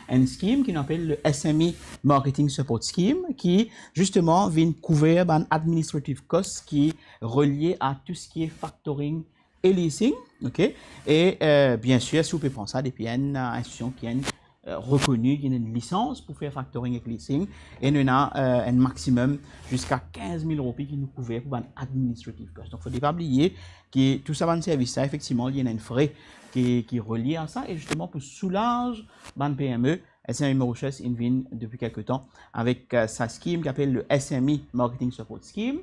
un scheme qui appelle le SME Marketing Support Scheme, qui justement vient couvrir un administrative cost qui est relié à tout ce qui est factoring et leasing, ok? Et bien sûr, si vous pouvez penser à des PN, institutions qui ont reconnu qu'il y a une licence pour faire factoring et leasing, et nous avons un maximum jusqu'à 15 000 € qui nous couvert pour un administrative cost. Donc, il ne faut pas oublier que tout ça, un service, ça, effectivement, il y a un frais qui est relié à ça, et justement, pour soulager les PME, SME Mauritius vient depuis quelques temps avec sa scheme qui s'appelle le SME Marketing Support Scheme,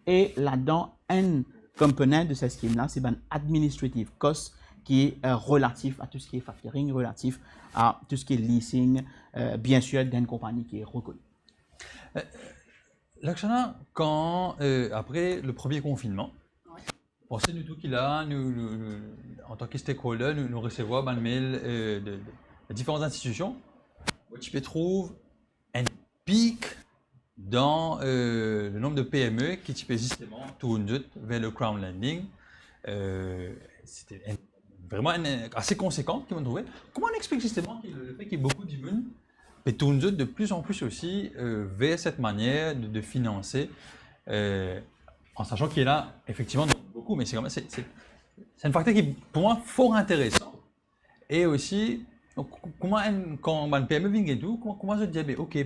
et là-dedans, un component de cette scheme-là, c'est un administrative cost qui est relatif à tout ce qui est factoring, relatif à tout ce qui est leasing, bien sûr, d'une compagnie qui est reconnue. Lakshana, quand, après le premier confinement, pensez-nous tout qu'il a, en tant que stakeholder, nous recevons un mail de différentes institutions où tu peux trouver un pic dans le nombre de PME qui tu peux justement tourner vers le crowdlending. C'était vraiment assez conséquent qu'ils vont trouver. Comment on explique justement le fait qu'il y ait beaucoup d'humains mais tournent de plus en plus aussi vers cette manière de financer, en sachant qu'il y en a effectivement beaucoup, mais c'est quand même c'est un facteur qui pour moi fort intéressant. Et aussi, donc, comment quand une PME vient et tout, comment je dis ok,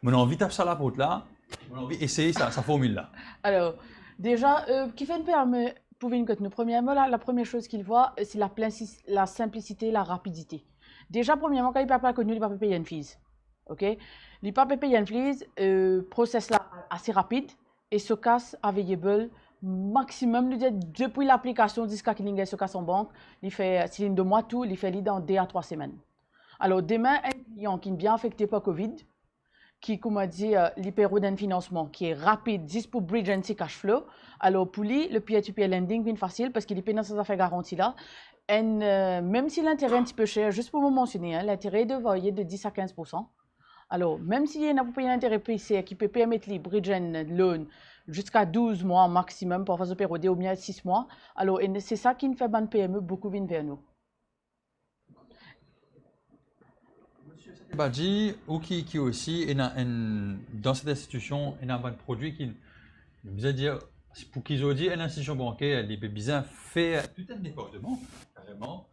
on a envie de taper ça là pour là, on a envie d'essayer sa formule là. Alors, déjà, qui fait une PME pour une cote, premièrement, la première chose qu'il voit, c'est la simplicité, la rapidité. Déjà, premièrement, quand il ne peut pas connu, il ne peut pas payer une fees. Ok? Il ne peut pas payer une fees, process là assez rapide et se casse available maximum depuis l'application jusqu'à qu'il y ait ce casse en banque, il fait, s'il y a 2 mois tout, il fait dans 2 à 3 semaines. Alors, demain, un client qui est bien affecté par Covid, qui, comme on dit, l'hyper d'un financement qui est rapide, juste pour bridge and cash flow. Alors, pour lui, le peer-to-peer lending vient facile parce qu'il est payé dans ses affaires garanties là. Et même si l'intérêt est un petit peu cher, juste pour vous mentionner, hein, l'intérêt est varier de 10 à 15%. Alors, même s'il y a un intérêt PC qui peut permettre les bridge and loan jusqu'à 12 mois maximum pour faire ce période ou bien 6 mois, alors c'est ça qui fait ban PME beaucoup venir vers nous. Badji, ou qui aussi est dans cette institution, il y a un produit qui veut dire, pour qu'ils ont dit, une institution bancaire, elle peut bien faire tout un département, carrément,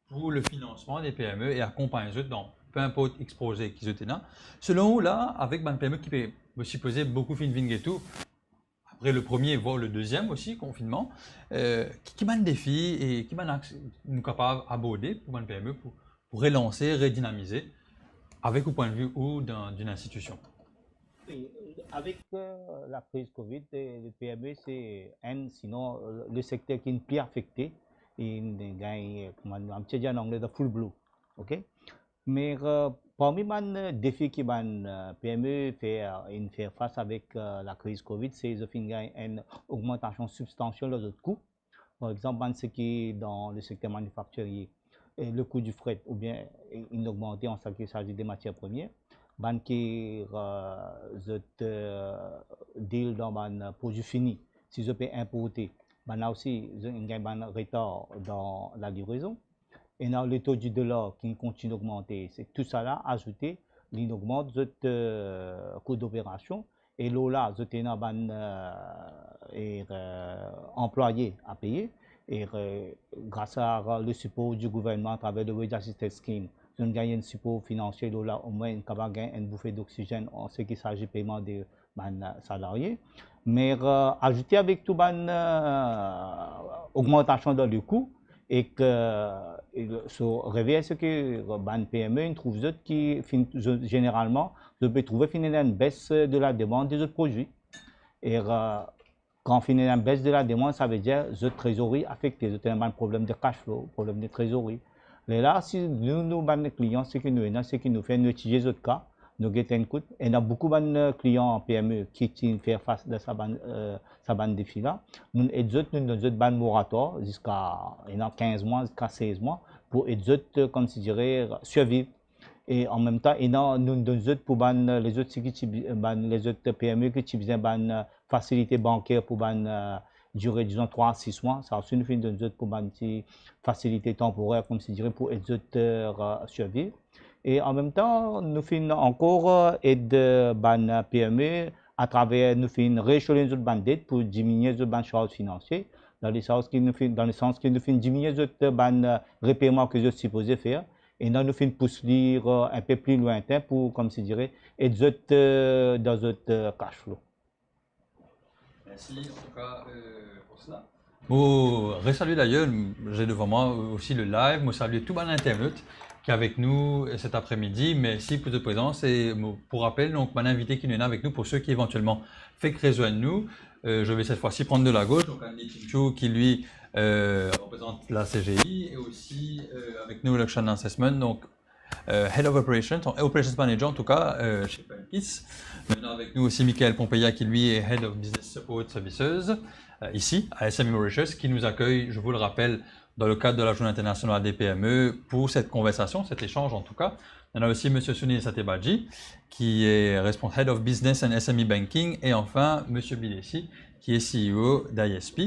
pour le financement des PME et accompagner eux dans peu importe exposé qu'ils ont là. Selon vous, là, avec une PME qui peut aussi poser beaucoup de fin et tout, après le premier, voire le deuxième aussi, confinement, qui m'a un défi et qui m'a capable d'aborder pour une PME pour relancer, redynamiser avec au point de vue ou d'une institution. Oui, avec la crise Covid, le PME, c'est sinon le secteur qui est le plus affecté. Il gagne, un petit peu en anglais, de full blue. Okay? Mais parmi les défis que le PME fait face avec la crise Covid, c'est une augmentation substantielle des autres coûts. Par exemple, ce qui est dans le secteur manufacturier, le coût du fret ou bien une augmentation en ce qui s'agit des matières premières. Ban qui deal dans un produit fini, si je peux importer, ban là aussi il y a un retard dans la livraison. Et dans le taux du dollar qui continue d'augmenter, c'est tout ça là ajouté, il augmente le coût d'opération. Et là, je un employé à payer. Et grâce à le support du gouvernement à travers le Wage Assistance Scheme, nous gagnons un support financier, là, au moins, nous avons une bouffée d'oxygène en ce qui s'agit du paiement des salariés. Mais ajouter avec tout augmentation dans le coût, et que se réveille ce que les PME trouvent qui généralement je peux trouver une baisse de la demande des autres produits. Et quand on a une baisse de la demande, ça veut dire que la trésorerie affectée, vous avez un problème de cash flow, problème de trésorerie. Et là, si nous, les clients, ce que nous fait, nous étudier les autres cas, nous guettons un coup. Et il y a beaucoup de clients en PME qui font face à sa bande défi là. Nous aidons nous un moratoire jusqu'à 15 mois, jusqu'à 16 mois, pour aider considérer survivre. Et en même temps, nous donnons pour les autres PME qui ont besoin de facilité bancaire pour durer, disons, 3 à 6 mois. Ça aussi nous fait une pour une facilité temporaire, comme si dirait, pour les autres survivre. Et en même temps, nous faisons encore aider ban PME à travers nous faisons rééchelonner les bandettes pour diminuer les charges financières, dans le sens que nous faisons diminuer les repaiements que je suis supposé faire. Et nous faisons pousser un peu plus lointain pour, comme je dirais, aider dans notre cash flow. Merci en tout cas pour cela. Je salue d'ailleurs, j'ai devant moi aussi le live, je salue tout le monde internaute qui est avec nous cet après-midi. Merci pour votre présence et pour rappel, donc mon invité qui est là avec nous, pour ceux qui éventuellement fait que rejoignent nous, je vais cette fois-ci prendre de la gauche, donc Andy Chinchou qui lui représente la CGI et aussi avec nous le Channel Assessment, donc Head of Operations, Operations Manager en tout cas chez Pankis. Maintenant avec nous aussi Michael Pompeya qui lui est Head of Business Support Services ici à SME Mauritius qui nous accueille, je vous le rappelle, dans le cadre de la Journée internationale des PME pour cette conversation, cet échange en tout cas. On a aussi M. Sunil Satebadji qui est responsable Head of Business and SME Banking et enfin M. Bilessi qui est CEO d'ISP.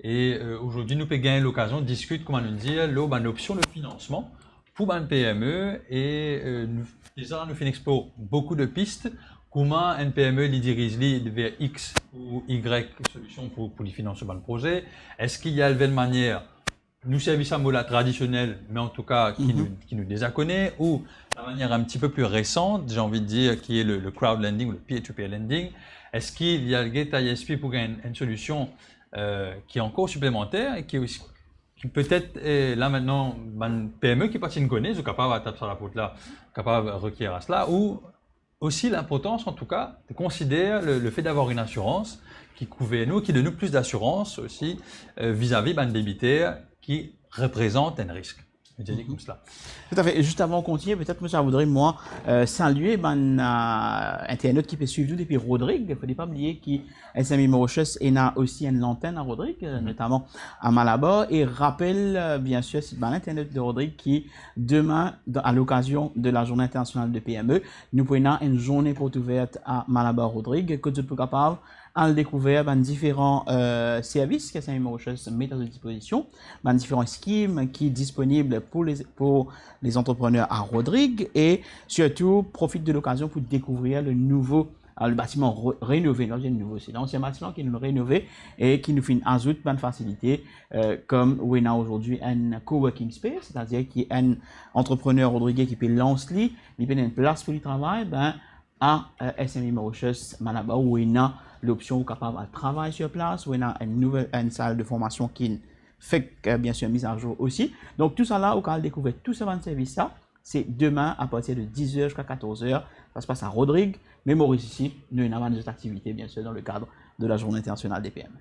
Et aujourd'hui, nous avons gagné l'occasion de discuter, comment nous dire, l'option de financement pour une PME et déjà nous faisons explore beaucoup de pistes. Comment une PME les dirige vers X ou Y solution pour les financer dans le projet? Est-ce qu'il y a une manière, nous services à modèle traditionnel, mais en tout cas qui nous déjà connaît, ou la manière un petit peu plus récente, j'ai envie de dire, qui est le crowd lending ou le peer-to-peer lending? Est-ce qu'il y a le Get ISP pour une solution qui est encore supplémentaire et qui peut-être là maintenant, une PME qui pas connaît, est capable de taper sur la porte là, capable de requérir à cela, ou aussi l'importance en tout cas de considérer le fait d'avoir une assurance qui couvre nous, qui donne nous plus d'assurance aussi vis-à-vis d'un débiteur qui représente un risque. Je dis comme cela. Tout à fait. Et juste avant de continuer, peut-être que je voudrais moi saluer internaute qui peut suivre nous depuis Rodrigue. Il ne faut pas oublier que SME Mauritius a aussi une antenne à Rodrigue, notamment à Malabar. Et rappelle bien sûr l'internaute de Rodrigue qui demain, à l'occasion de la Journée internationale de PME, nous prenons une journée porte ouverte à Malabar Rodrigue que tu peux capable à découvrir différents services que SME Mauritius met à disposition, différents schemes qui sont disponibles pour les entrepreneurs à Rodrigue et surtout profite de l'occasion pour découvrir le bâtiment rénové. C'est l'ancien bâtiment qui nous rénové et qui nous fait une ajoute de facilité comme on a aujourd'hui un coworking space, c'est-à-dire qu'il y a un entrepreneur Rodrigue qui peut lancer, il peut une place pour le travail, à SME Mauritius Malabar où il y a l'option capable de travailler sur place, où il y a une salle de formation qui fait bien sûr mise à jour aussi. Donc tout ça là, on va découvrir tout ce service là. C'est demain à partir de 10h jusqu'à 14h. Ça se passe à Rodrigue, mais Maurice ici, nous avons des activités bien sûr dans le cadre de la Journée internationale des PME.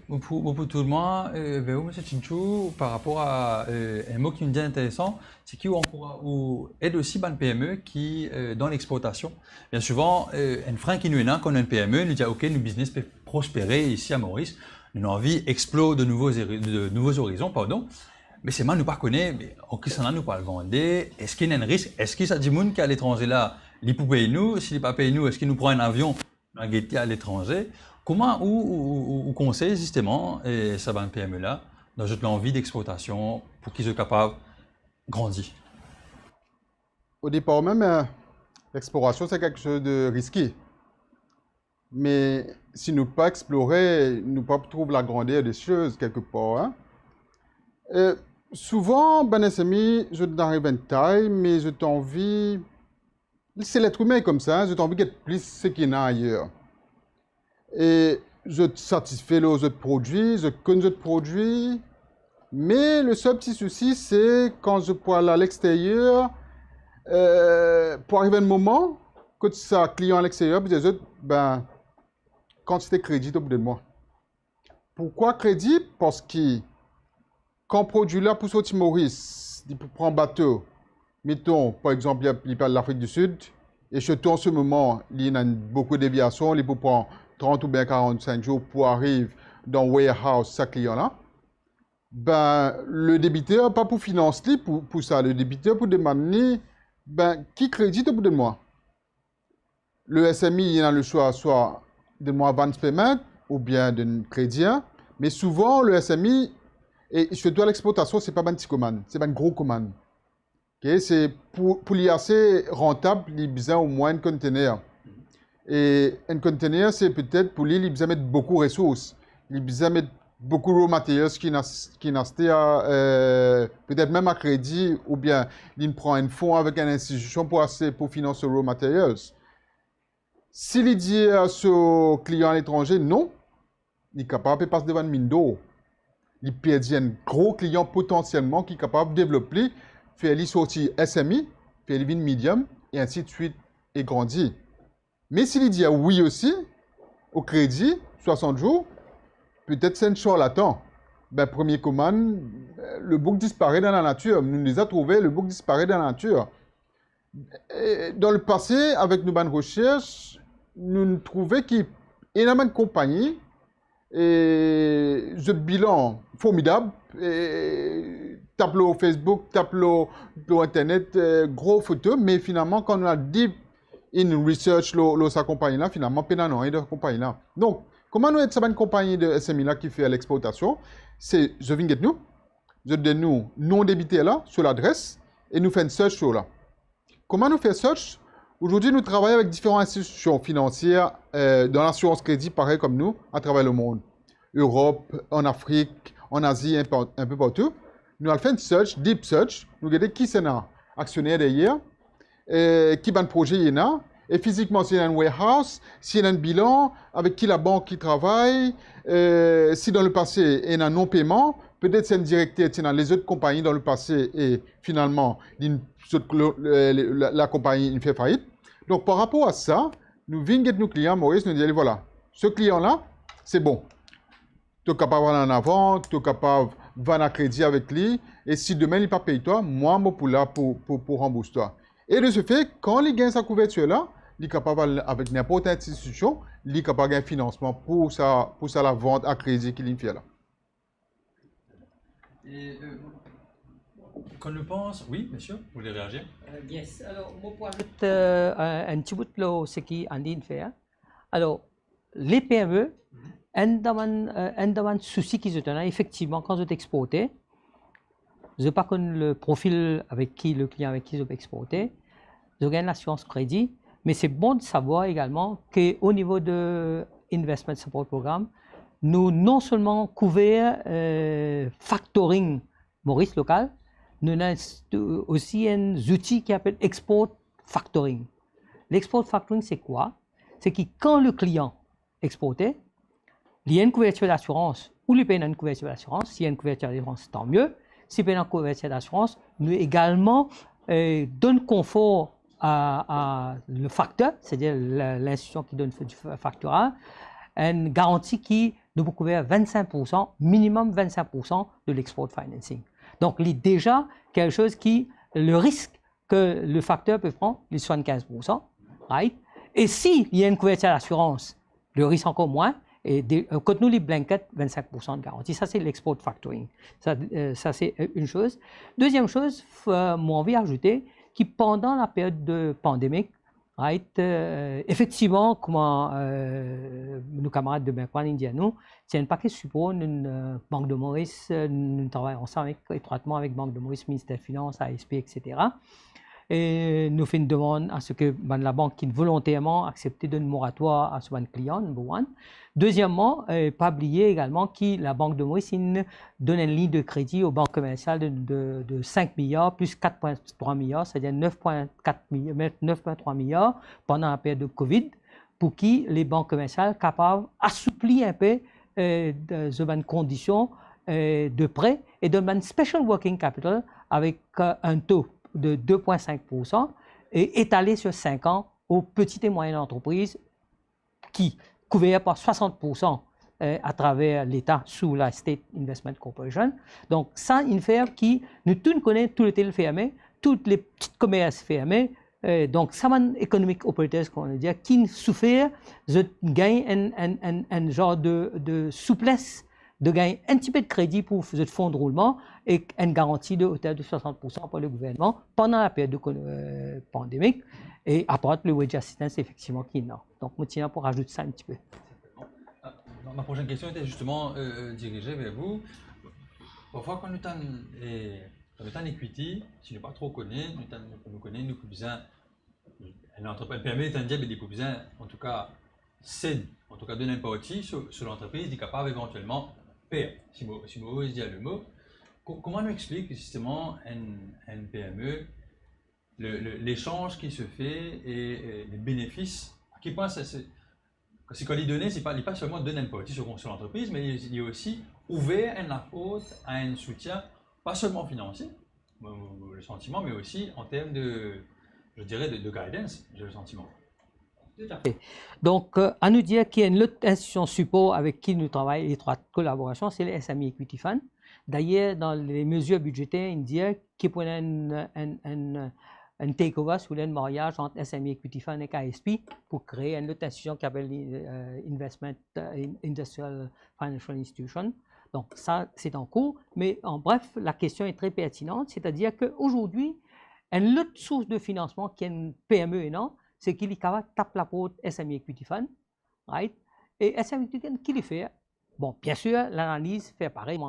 Pour tout le monde, M. Chinchou, par rapport à un mot qui nous dit intéressant, c'est qu'il aide aussi les PME qui dans l'exploitation. Bien souvent, un frein qui nous est là, quand on a une PME, nous dit ok, notre business peut prospérer ici à Maurice, nous avons envie d'explorer de nouveaux horizons, pardon. Mais c'est mal, nous ne connaissons pas, mais en qui ça nous pas le vendre. Est-ce qu'il y a un risque? Est-ce qu'il y a des gens qui à l'étranger là, ils peuvent payer nous? S'ils ne pas payer nous, est-ce qu'ils nous prennent un avion à l'étranger? Comment ou conseille justement ça va un PME là dans l'envie d'exploitation pour qu'ils soient capables de grandir? Au départ même, l'exploration c'est quelque chose de risqué. Mais si nous pas explorer, nous pas trouver la grandeur des choses quelque part. Hein? Souvent, ben SMI, je t'arrive une taille, mais je t'envie. C'est l'être humain comme ça, je t'envie d'être plus ce qu'il y a ailleurs. Et je satisfais les autres produits, je connais les autres produits, mais le seul petit souci, c'est quand je peux aller à l'extérieur, pour arriver à un moment, que tu as un client à l'extérieur, puis les autres, ben, quantité de crédit au bout de moi. Pourquoi crédit? Parce que quand le produit là pour sortir Maurice, il peut prendre un bateau, mettons, par exemple, il parle de l'Afrique du Sud, et surtout en ce moment, il y a beaucoup de déviations, il peut prendre 30 ou bien 45 jours pour arriver dans le warehouse, ce client-là, ben, le débiteur, pas pour financer pour ça, le débiteur pour demander, ben, qui crédite au bout de moi? Le SMI, il a le choix, soit de moi advance payment ou bien d'un crédit, mais souvent, le SMI, et surtout à l'exportation, ce n'est pas une petite commande, c'est pas une grosse commande. Okay? C'est pour lui assez rentable, il a besoin au moins un conteneur. Et un conteneur, c'est peut-être pour lui, il a besoin de mettre beaucoup de ressources. Il a besoin de mettre beaucoup de raw materials qui n'a peut-être même à crédit, ou bien il prend un fonds avec une institution pour financer les raw materials. S'il dit à ce client à l'étranger non, il est capable de passer devant une mine d'eau. Il perd un gros client potentiellement qui est capable de développer, faire lui sortir SMI, faire lui medium, et ainsi de suite, et grandir. Mais s'il dit oui aussi, au crédit, 60 jours, peut-être c'est un charlatan. Ben, première commande, le bouc disparaît dans la nature. Nous les avons trouvés, le bouc disparaît dans la nature. Et dans le passé, avec nos bonnes recherches, nous trouvons qu'il y a énormément de compagnies et ce bilan formidable. Tableau Facebook, tableau Internet, gros photos, mais finalement, quand on a deep in research, sa compagnie là, finalement, pas de compagnie là. Donc, comment nous être une compagnie de SMI là qui fait l'exportation? C'est je viens de nous, je donne nous non débité là sur l'adresse et nous faisons search sur là. Comment nous faire search? Aujourd'hui, nous travaillons avec différentes institutions financières dans l'assurance crédit, pareil comme nous, à travers le monde. Europe, en Afrique, en Asie, un peu partout. Nous avons fait une search, deep search. Nous regardons qui c'est un actionnaire derrière, qui ban projet il y a, et physiquement, s'il y a un warehouse, s'il y a un bilan, avec qui la banque qui travaille, si dans le passé, il y a un non-paiement, peut-être c'est un directeur dans les autres compagnies dans le passé et finalement, la compagnie fait faillite. Donc, par rapport à ça, nous venons nos clients, Maurice, nous disons, voilà, ce client-là, c'est bon. Tu es capable d'aller en avant, tu es capable de vendre un crédit avec lui, et si demain il ne pas paye toi, moi, je suis là pour rembourser toi. Et de ce fait, quand il gagne sa couverture-là, il est capable, avec n'importe quelle institution, il est capable de gagner un financement pour la vente à crédit qu'il fait là. Et quand on pense, oui, monsieur, vous voulez réagir? Yes, alors, moi, pour ajouter un petit bout de ce qui Andine fait. Alors, les PME, un des soucis qu'ils ont, effectivement, quand ils exportent, je ne sais pas le profil avec qui, le client avec qui ils ont exporté, ils gagnent l'assurance crédit, mais c'est bon de savoir également qu'au niveau de Investment Support Programme, nous non seulement couvrons factoring Maurice local, nous avons aussi un outil qui s'appelle Export Factoring. L'export factoring, c'est quoi? C'est que quand le client exportait, il y a une couverture d'assurance ou il paye une couverture d'assurance. S'il y a une couverture d'assurance, tant mieux. S'il paye une couverture d'assurance, nous également donne confort à le facteur, c'est-à-dire l'institution qui donne du facturage, une garantie qui nous peut couvrir 25%, minimum 25% de l'export financing. Donc, il y a déjà quelque chose qui, le risque que le facteur peut prendre, il est 75%, right? Et s'il y a une couverture d'assurance, le risque encore moins, et quand nous les blankets, 25% de garantie. Ça, c'est l'export factoring. Ça c'est une chose. Deuxième chose, moi, envie d'ajouter que pendant la période de pandémie, right, effectivement, comment nos camarades de Banque Indiano, c'est un paquet de support, une Banque de Maurice, nous travaillons ensemble étroitement avec Banque de Maurice, ministère des Finances, ASP, etc. Et nous faisons une demande à ce que la banque qui volontairement accepté de moratoire à ce client, number one. Deuxièmement, pas oublier également que la Banque de Maurice donne une ligne de crédit aux banques commerciales de 5 milliards plus 4,3 milliards, c'est-à-dire 9,3 milliards pendant la période de Covid, pour qui les banques commerciales sont capables d'assouplir un peu de conditions de prêt et de une special working capital avec un taux de 2,5% et étalé sur 5 ans aux petites et moyennes entreprises qui couvertes par 60% à travers l'État sous la State Investment Corporation. Donc, ça, une ferme qui, nous tous connaissons, tout le téléphone fermé, toutes les petites commerces fermés. Donc, ça, c'est economic operators, qu'on veut dire, qui souffrent, gagnent un genre de souplesse, de gagner un petit peu de crédit pour ce fonds de roulement et une garantie de hauteur de 60% pour le gouvernement pendant la période de pandémique et apporte le wage assistance effectivement qui est énorme. Donc, moi, tiens pour rajouter ça un petit peu. Ma prochaine question était justement dirigée vers vous. Parfois, quand nous avons Dans le equity, si nous ne pas trop connaître, nous connaissons, nous pouvons besoin, l'entreprise PME est un diable, il peut besoin, en tout cas, c'est, en tout cas, donner un parti sur l'entreprise, est capable éventuellement payer. Si je ose dire le mot, comment nous explique justement un PME l'échange qui se fait et les bénéfices, à quel point c'est quand il donne, c'est pas seulement donner un parti sur l'entreprise, mais il est aussi ouvert un apport à un soutien, pas seulement financier, le sentiment, mais aussi en termes de, je dirais, de guidance, j'ai le sentiment. Tout à fait. Donc, à nous dire qu'il y a une autre institution support avec qui nous travaillons étroite collaboration, c'est le SME Equity Fund. D'ailleurs, dans les mesures budgétaires, il dit qu'il y a un takeover sous le mariage entre SME Equity Fund et KSP pour créer une autre institution qui s'appelle Investment Industrial Financial Institution. Donc, ça, c'est en cours. Mais en bref, la question est très pertinente, c'est-à-dire qu'aujourd'hui, une autre source de financement qui est une PME énorme, c'est qu'il est capable de taper la porte SME Equity Fund, right? Et SME Equity Fund, qui le fait? Bon, bien sûr, l'analyse fait pareil.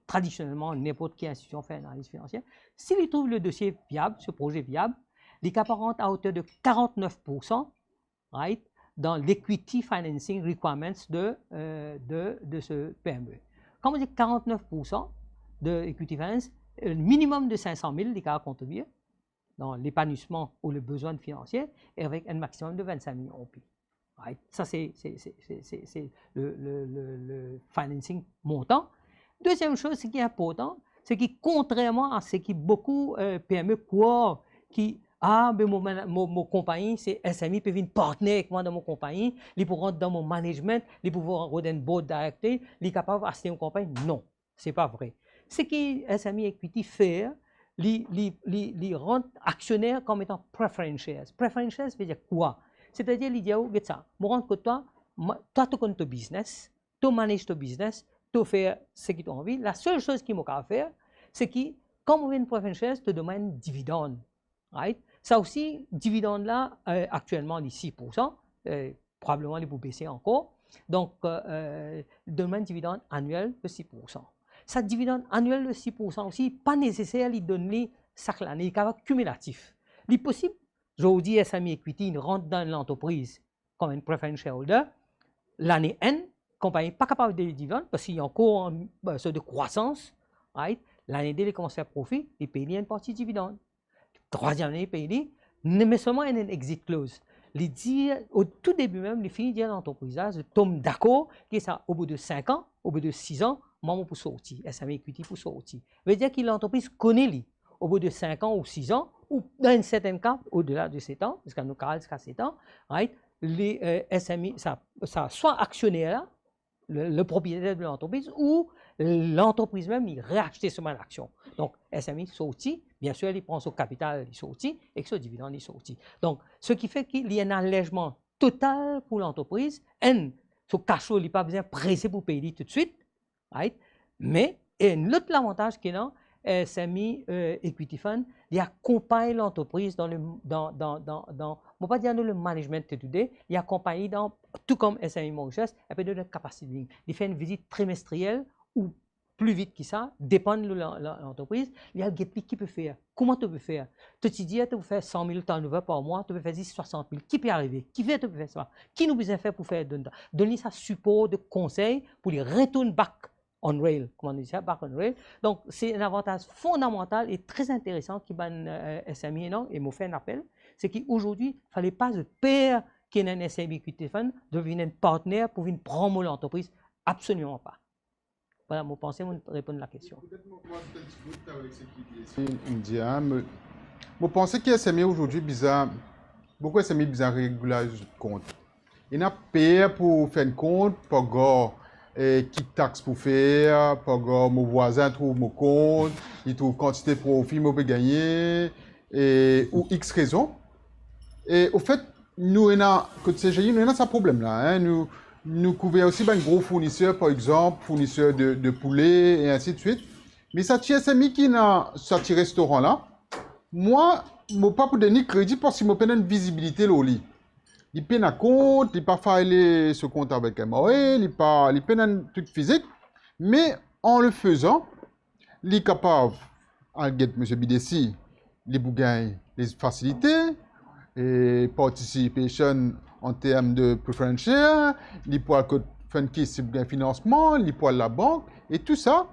Traditionnellement, n'importe quelle institution fait une analyse financière. S'il trouve le dossier viable, ce projet viable, il est capable de rentrer à hauteur de 49%, right, dans l'equity financing requirements de ce PME. Quand on dit 49% de equity finance, le minimum de 500 000, il est capable de contribuer dans l'épanouissement ou le besoin financier, et avec un maximum de 25 millions OP. Right. Ça, c'est le financing montant. Deuxième chose, ce qui est important, c'est que contrairement à ce que beaucoup PME croient, qui mon compagnie, c'est SMI, peut venir partenaire avec moi dans mon compagnie, ils peuvent rentrer dans mon management, ils peuvent rentrer dans le board directeur, ils sont capables d'acheter une compagnie. Non, ce n'est pas vrai. Ce que SMI Equity fait, ils rendent actionnaires comme étant preference shares. Preference shares veut dire quoi? C'est-à-dire, il dit, regarde ça, je me rends compte que toi, tu connais ton business, tu manages ton business, tu fais ce que tu as envie. La seule chose qu'il m'a faire, c'est que, quand on vient une preference shares, tu demandes un dividende. Right? Ça aussi, dividende là, actuellement, il est 6%, probablement, il peut baisser encore. Donc, demande un dividende annuel de 6%. Ça, dividende annuel de 6% aussi, pas nécessaire de donner chaque année, il est cumulatif. Il est possible. Je vous dis, SME Equity, il rentre dans l'entreprise comme un preference shareholder. L'année N, compagnie n'est pas capable de dividendes parce qu'il y a encore une de croissance. Right? L'année D, il commence à faire profit, il paye une partie de dividende. Troisième année, il paye, mais seulement il y a une exit clause. Il dit, au tout début même, il finit de dire à l'entreprise, je tombe d'accord que ça, au bout de 5 ans, au bout de 6 ans, moi, pour sortir, SME Equity pour sortir. Ça veut dire que l'entreprise connaît lui. Au bout de 5 ans ou 6 ans, ou dans un certain cas, au-delà de 7 ans, parce qu'on nous jusqu'à 7 ans, right, les SMI, ça soit actionnaire, le propriétaire de l'entreprise, ou l'entreprise même, il réachète seulement l'action. Donc, SMI sorti, bien sûr, il prend son capital, il sorti, et que son dividende, il sorti. Donc, ce qui fait qu'il y a un allègement total pour l'entreprise. Son cash flow, il n'est pas besoin de presser pour payer tout de suite, right? Mais, et l'autre avantage qu'il y a, SME Equity Fund, il accompagne l'entreprise dans on va dire dans le management today, il accompagne dans, tout comme SME Mauritius, un peu de la capacity. Il fait une visite trimestrielle ou plus vite que ça, dépend de l'entreprise. Il y a un guide qui peut faire. Comment tu peux faire? Tu te dis, tu peux faire 100 000 turnover par mois, tu peux faire 60 000. Qui peut arriver? Qui fait tu peux faire ça? Qui nous besoin faire pour faire donner ça support de conseil pour les retourner back on rail, comment on dit ça, back on rail. Donc, c'est un avantage fondamental et très intéressant qui va SMI et m'a fait un appel. C'est qu'aujourd'hui, il ne fallait pas se perdre qu'il y ait un SMI Equity Fund, devenir un partenaire pour venir promouvoir l'entreprise. Absolument pas. Voilà, mon pensée, vous répondre à la question. Peut-être moi, je discute avec ce qui est indien. Je pense que SMI aujourd'hui, bizarre, beaucoup SMI bizarre régulage de compte. Il n'a pas payé pour faire un compte, pour gars. Qui taxe pour faire, par exemple, mon voisin trouve mon compte, il trouve quantité de profit, moi peut gagner, ou X raison. Et au fait, nous, côté CGI, nous avons ce problème-là. Hein. Nous couvrons aussi un gros fournisseur, par exemple, fournisseur de poulet et ainsi de suite. Mais ça tient SMI qui n'a ce restaurant-là. Moi, je ne pas pour donner crédit parce que je n'ai une visibilité au lit. Il peine un compte, il pas faire ce compte avec un MOE, il peine un truc physique, mais en le faisant, il est capable M. Bidessi, les bougailles, les facilités, et participation en termes de preference share, les poids que Funky, c'est le financement, les poids de la banque, et tout ça,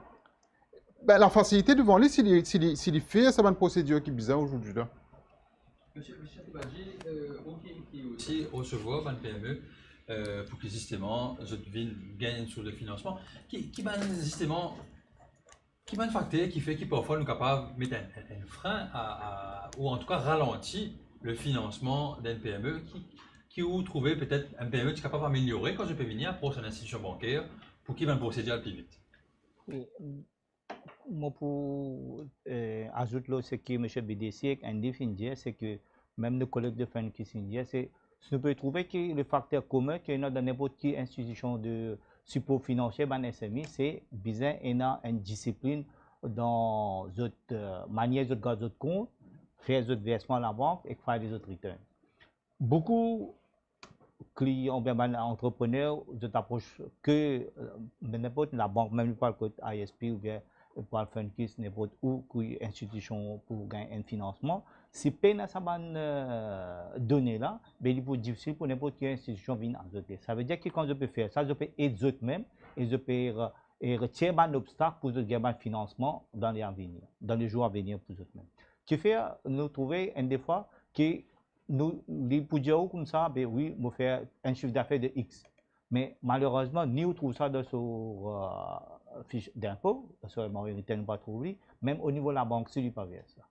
ben, la facilité devant lui, s'il fait, ça va une procédure qui est bizarre aujourd'hui. Là. Monsieur Tibadji, qui aussi recevoir une PME pour que justement, je gagne une source de financement, qui va justement, qui va un facteur qui fait que parfois nous sommes capables de mettre un frein ou en tout cas ralentir le financement d'une PME qui vous trouvez peut-être un PME qui est capable d'améliorer quand je peux venir pour son institution bancaire pour qu'il va procéder à plus vite. Oui. Moi, pour ajouter là, ce que M. BDC a dit, c'est que même nos collègues de fin qui disent, c'est nous pouvons trouver que le facteur commun qu'il y a dans n'importe quelle institution de support financier, dans SMI, c'est besoin une discipline dans notre manière de garder notre compte, faire des versements à la banque et faire des autres returns. Beaucoup clients, bien entrepreneurs, je t'approche que n'importe la banque, même pas le ISP ou bien pour le Funkis, n'importe où, une institution pour gagner un financement. Si peine ça va donner là, ben il est difficile pour n'importe quelle institution venir ajouter. Ça veut dire que quand je peux faire ça, je peux aider eux mêmes et je peux retirer un obstacle pour gagner un financement dans les jours à venir pour eux mêmes. Qui fait nous trouver des fois que nous, les pour dire comme ça, ben oui, nous faire un chiffre d'affaires de X. Mais malheureusement, nous trouvons ça dans ce fiche d'impôt, sur le majorité pas trouvé, même au niveau de la banque, c'est lui pas ça.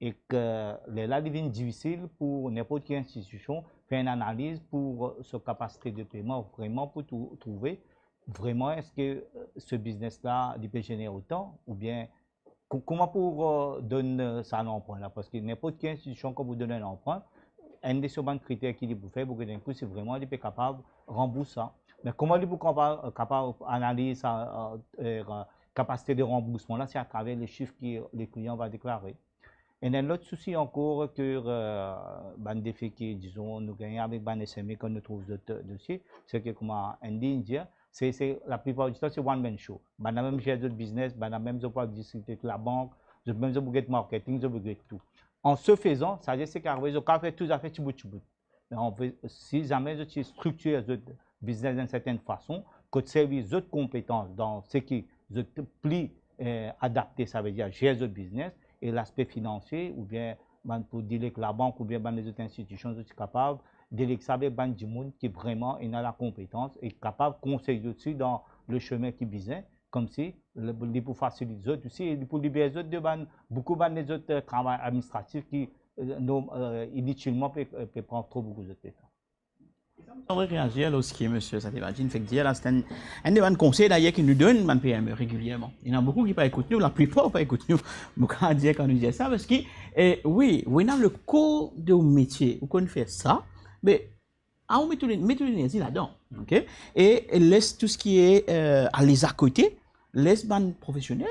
Et que là, il devient difficile pour n'importe quelle institution faire une analyse pour sa capacité de paiement, vraiment pour trouver vraiment est-ce que ce business-là, il peut générer autant ou bien comment pour donner ça à l'emprunt là? Parce que n'importe quelle institution, quand vous donnez un emprunt, un des critères qu'il vous fait, pour que d'un coup, c'est vraiment il est capable de rembourser ça. Mais comment il est capable d'analyser sa capacité de remboursement là? C'est à travers les chiffres que les clients vont déclarer. Et un autre souci encore que défi que disons nous gagnons avec ban SME quand nous trouvons d'autres dossiers, c'est que comme Andy dit, c'est la plupart du temps c'est one man show. Ban a même gère d'autres business, ban a même pas discuter avec la banque, même je get marketing, je get tout. En ce faisant, ça veut dire qu'arriver je faire tout à fait tout bout. Mais on veut, si jamais je structure le business d'une certaine façon, que service d'autres compétences dans ce qui je plus adapté, ça veut dire gérer le business. Et l'aspect financier, ou bien pour déléguer la banque, ou bien les autres institutions, sont capables de déléguer ça avec du monde qui vraiment a la compétence et capable de conseiller aussi dans le chemin qui besoin, comme si pour faciliter les autres aussi, et pour libérer les autres de beaucoup de autres travail administratifs qui inutilement peut prendre trop beaucoup de temps. On va réagir à ce que M. Satibadji fait dire. C'est un des conseils d'ailleurs qui nous donne man PME régulièrement. Il y en a beaucoup qui ne pas écouter nous, la plupart ne pas écouter nous. Beaucoup à dire quand nous disons ça parce que oui, on a le cours de métier, on fait ça, mais on met toute l'énergie là-dedans, ok? Et laisse tout ce qui est à les à côté. Les bandes professionnelles,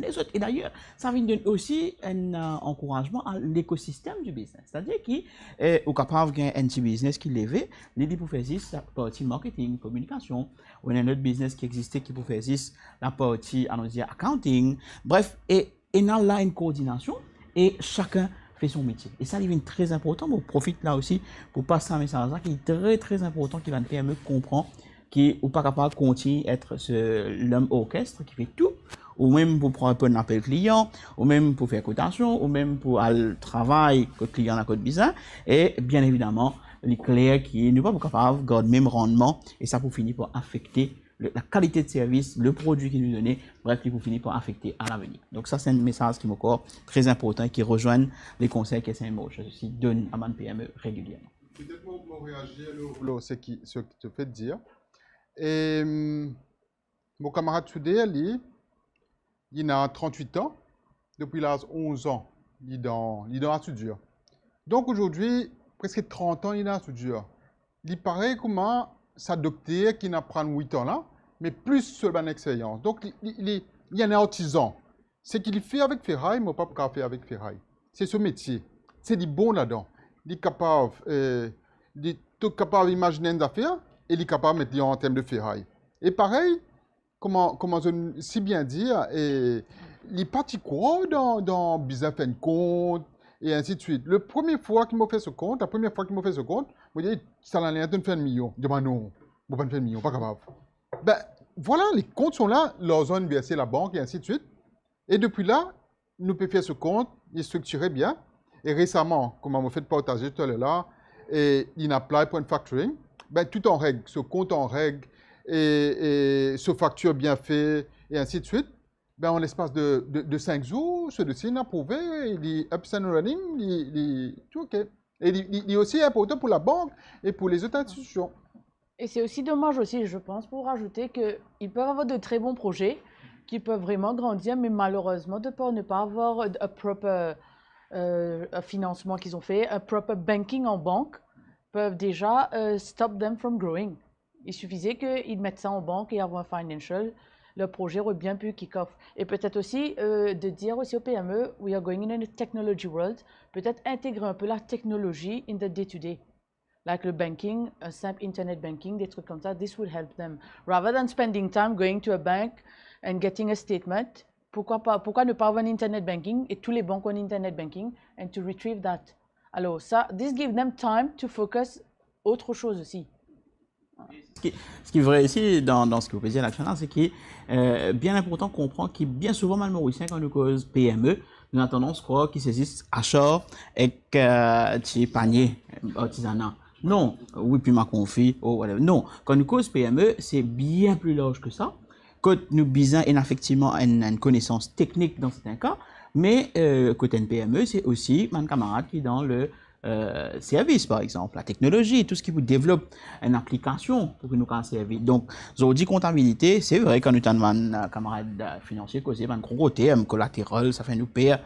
les autres. Et d'ailleurs, ça vient donner aussi un encouragement à l'écosystème du business. C'est-à-dire qu'il est capable de un petit business qui lève, il peut faire la partie marketing, communication, ou un autre business qui existait qui peut faire la partie accounting. Bref, et il a là une coordination et chacun fait son métier. Et ça devient très important. On profite là aussi pour passer un message qui est très très important qui va nous permettre de comprendre qui n'est pas capable de continuer à être l'homme orchestre qui fait tout, ou même pour prendre un appel client, ou même pour faire cotation, ou même pour aller travailler que le client a code bizarre, et bien évidemment, les clients qui n'est pas capable de garder le même rendement, et ça pour finir par affecter la qualité de service, le produit qu'il nous donnait, bref, qui pour finir par affecter à l'avenir. Donc ça, c'est un message qui est encore très important et qui rejoint les conseils que SMI aussi donne à man PME régulièrement. Peut-être qu'on réagit à ce qui te fait dire. Et mon camarade Soudé, il a 38 ans, depuis l'âge 11 ans, il est dans la soudure. Donc aujourd'hui, presque 30 ans, il est dans la soudure. Il paraît comment s'adopter, qui n'a pas 8 ans là, mais plus sur une expérience. Donc il y a un artisan. Ce qu'il fait avec ferraille, moi, pas faire avec ferraille. C'est ce métier. C'est du bon là-dedans. Il est capable d'imaginer une affaire. Et il est capable de mettre en termes de ferraille. Et pareil, comment je si bien dire, et les parties quoi dans Business and Compte et ainsi de suite. La première fois qu'ils m'ont fait ce compte, je me dis, ça allait être faire 1 million. Je dis, bah non, je ne vais pas faire 1 million, pas capable. Ben, voilà, les comptes sont là, leur ont versé la banque et ainsi de suite. Et depuis là, nous pouvons faire ce compte, il est structuré bien. Et récemment, comme on m'a fait partager tout à l'heure là, et il apply pour un factoring, ben, tout en règle, ce compte en règle, et ce facture bien fait, et ainsi de suite. Ben, en l'espace de 5 jours, ce dossier est approuvé, il est up and running, il est tout OK. Et il est aussi important pour la banque et pour les autres institutions. Et c'est aussi dommage aussi, je pense, pour rajouter qu'ils peuvent avoir de très bons projets qui peuvent vraiment grandir, mais malheureusement, de peur ne pas avoir un proper financement qu'ils ont fait, un proper banking en banque, peuvent déjà stop them from growing. Il suffisait qu'ils mettent ça en banque et avoir un financial, le projet aurait bien pu kick-off. Et peut-être aussi de dire aussi aux PME, we are going in a technology world, peut-être intégrer un peu la technologie in the day-to-day. Like le banking, un simple internet banking, des trucs comme ça, this would help them. Rather than spending time going to a bank and getting a statement, pourquoi ne pas avoir un internet banking et tous les banques ont un internet banking and to retrieve that. Alors ça, this gives them time to focus autre chose aussi. Ce qui est vrai ici dans ce que vous pouvez dire, c'est qu'il est bien important de comprendre qu'il est bien souvent mal mauricien quand nous cause PME, nous avons tendance à croire qu'il s'agit achat et petit panier artisanat. Non, oui, puis ma confie, oh, whatever. Non, quand nous cause PME, c'est bien plus large que ça. Quand nous bisons effectivement une connaissance technique dans certains cas, mais côté une PME, c'est aussi mon camarade qui est dans le service, par exemple, la technologie, tout ce qui vous développe une application pour que nous puissions servir. Donc, aujourd'hui, comptabilité, c'est vrai, quand nous avons un camarade financier, c'est un gros côté, collatéral, ça fait nous payer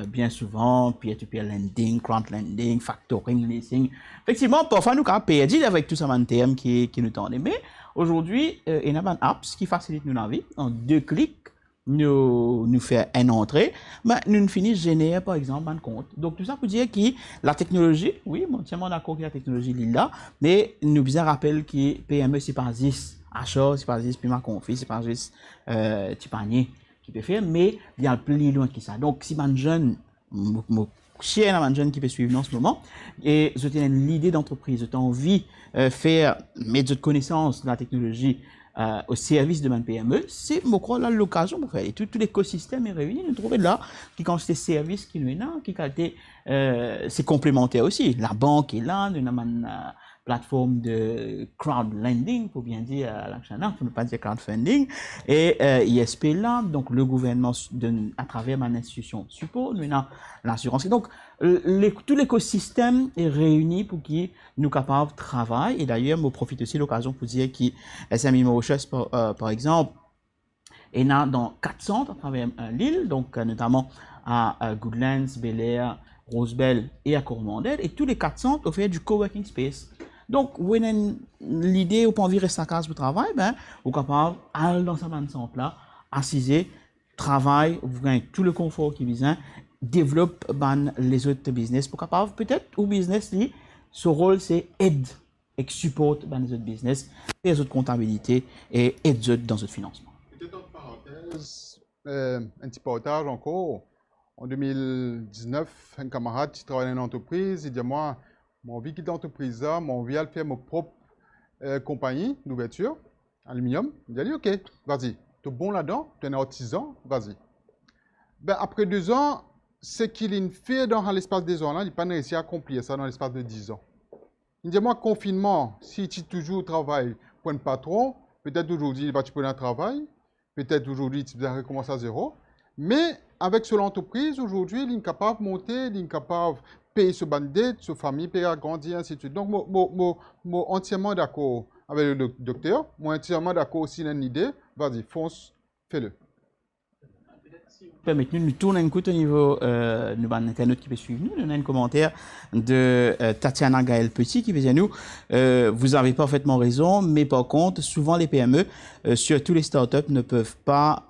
bien souvent, peer-to-peer lending, crowd lending, factoring, leasing. Effectivement, parfois, nous avons perdu avec tout ça, un terme qui nous tendent. Mais aujourd'hui, il y a une apps qui facilite nos vie. En 2 clics, nous fait une entrée, mais nous finissons générer par exemple un compte. Donc tout ça pour dire que la technologie, oui, moi entièrement d'accord que la technologie est là, mais nous bien rappeler que PME c'est pas juste achat, c'est pas juste paiement confit, c'est pas juste petit panier qui peut faire, mais il y a plus loin que ça. Donc si un jeune, chien un jeune qui peut suivre en ce moment, et je tiens l'idée d'entreprise, je envie faire mettre de connaissance de la technologie au service de ma PME, c'est, je crois, là l'occasion pour faire. Et tout l'écosystème est réuni, nous trouvons là, qui quand c'est service qui nous est là, qui c'est complémentaire aussi. La banque est là, nous avons une plateforme de crowd lending, pour bien dire à l'actionnaire, pour ne pas dire crowdfunding, et ISP là, donc le gouvernement à travers ma institution support, nous avons l'assurance. Donc, tout l'écosystème est réuni pour que nous capables de travailler. Et d'ailleurs, je profite aussi de l'occasion pour dire que SME Mauritius, par exemple, est dans 4 centres à travers l'île, donc notamment à Goodlands, Bel Air, Rosebel et à Coromandel. Et tous les 4 centres offrent du coworking space. Donc, l'idée, au point de vue rester à casa pour travail, ben, vous êtes capable d'aller dans ce centre-là, assiser, travailler, vous gagnez tout le confort qui vient, développe les autres business pour capable peut-être au business li son rôle c'est aide et support les autres business les autres comptabilités et aide dans ce financement. Peut-être entre parenthèses, un petit partage encore. En 2019, un camarade qui travaille dans une entreprise, il dit moi envie de quitter l'entreprise là, moi envie de faire ma propre compagnie d'ouverture aluminium. Il a dit ok, vas-y, tu es bon là-dedans, tu es un artisan, vas-y. Ben, après 2 ans, ce qu'il fait dans l'espace des ans là, il n'a pas réussi à accomplir ça dans l'espace de 10 ans. Il dit, moi, confinement, si tu toujours travailles pour un patron, peut-être aujourd'hui, il va te prendre un travail, peut-être aujourd'hui, tu vas recommencer à zéro, mais avec son entreprise, aujourd'hui, il est capable de monter, il est capable de payer ce bandit, sa famille, payer agrandir, ainsi de suite. Donc, moi, entièrement d'accord avec le docteur, moi, entièrement d'accord aussi dans l'idée, vas-y, fonce, fais-le. Permettez-nous de nous tourner un coup au niveau de notre internaute qui peut suivre nous. On a un commentaire de Tatiana Gaël Petit qui veut dire nous, vous avez parfaitement raison, mais par contre, souvent les PME, surtout les startups, ne peuvent pas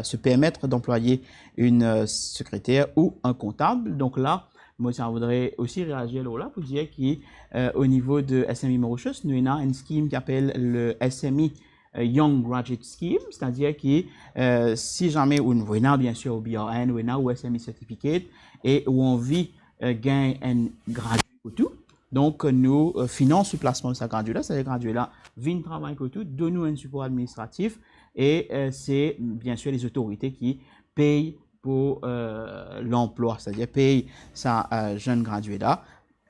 se permettre d'employer une secrétaire ou un comptable. Donc là, moi, ça voudrais aussi réagir là pour dire qu'au niveau de SME Mauritius, nous avons une scheme qui s'appelle le SME Young Graduate Scheme, c'est-à-dire que si jamais on veut bien sûr au BRN, ou SME Certificate, et où on vit gain un gradué pour tout, donc nous finançons le placement de ce gradué-là, c'est-à-dire gradué-là vient travailler pour tout, donne-nous un support administratif, et c'est bien sûr les autorités qui payent pour l'emploi, c'est-à-dire payent sa jeune gradué-là,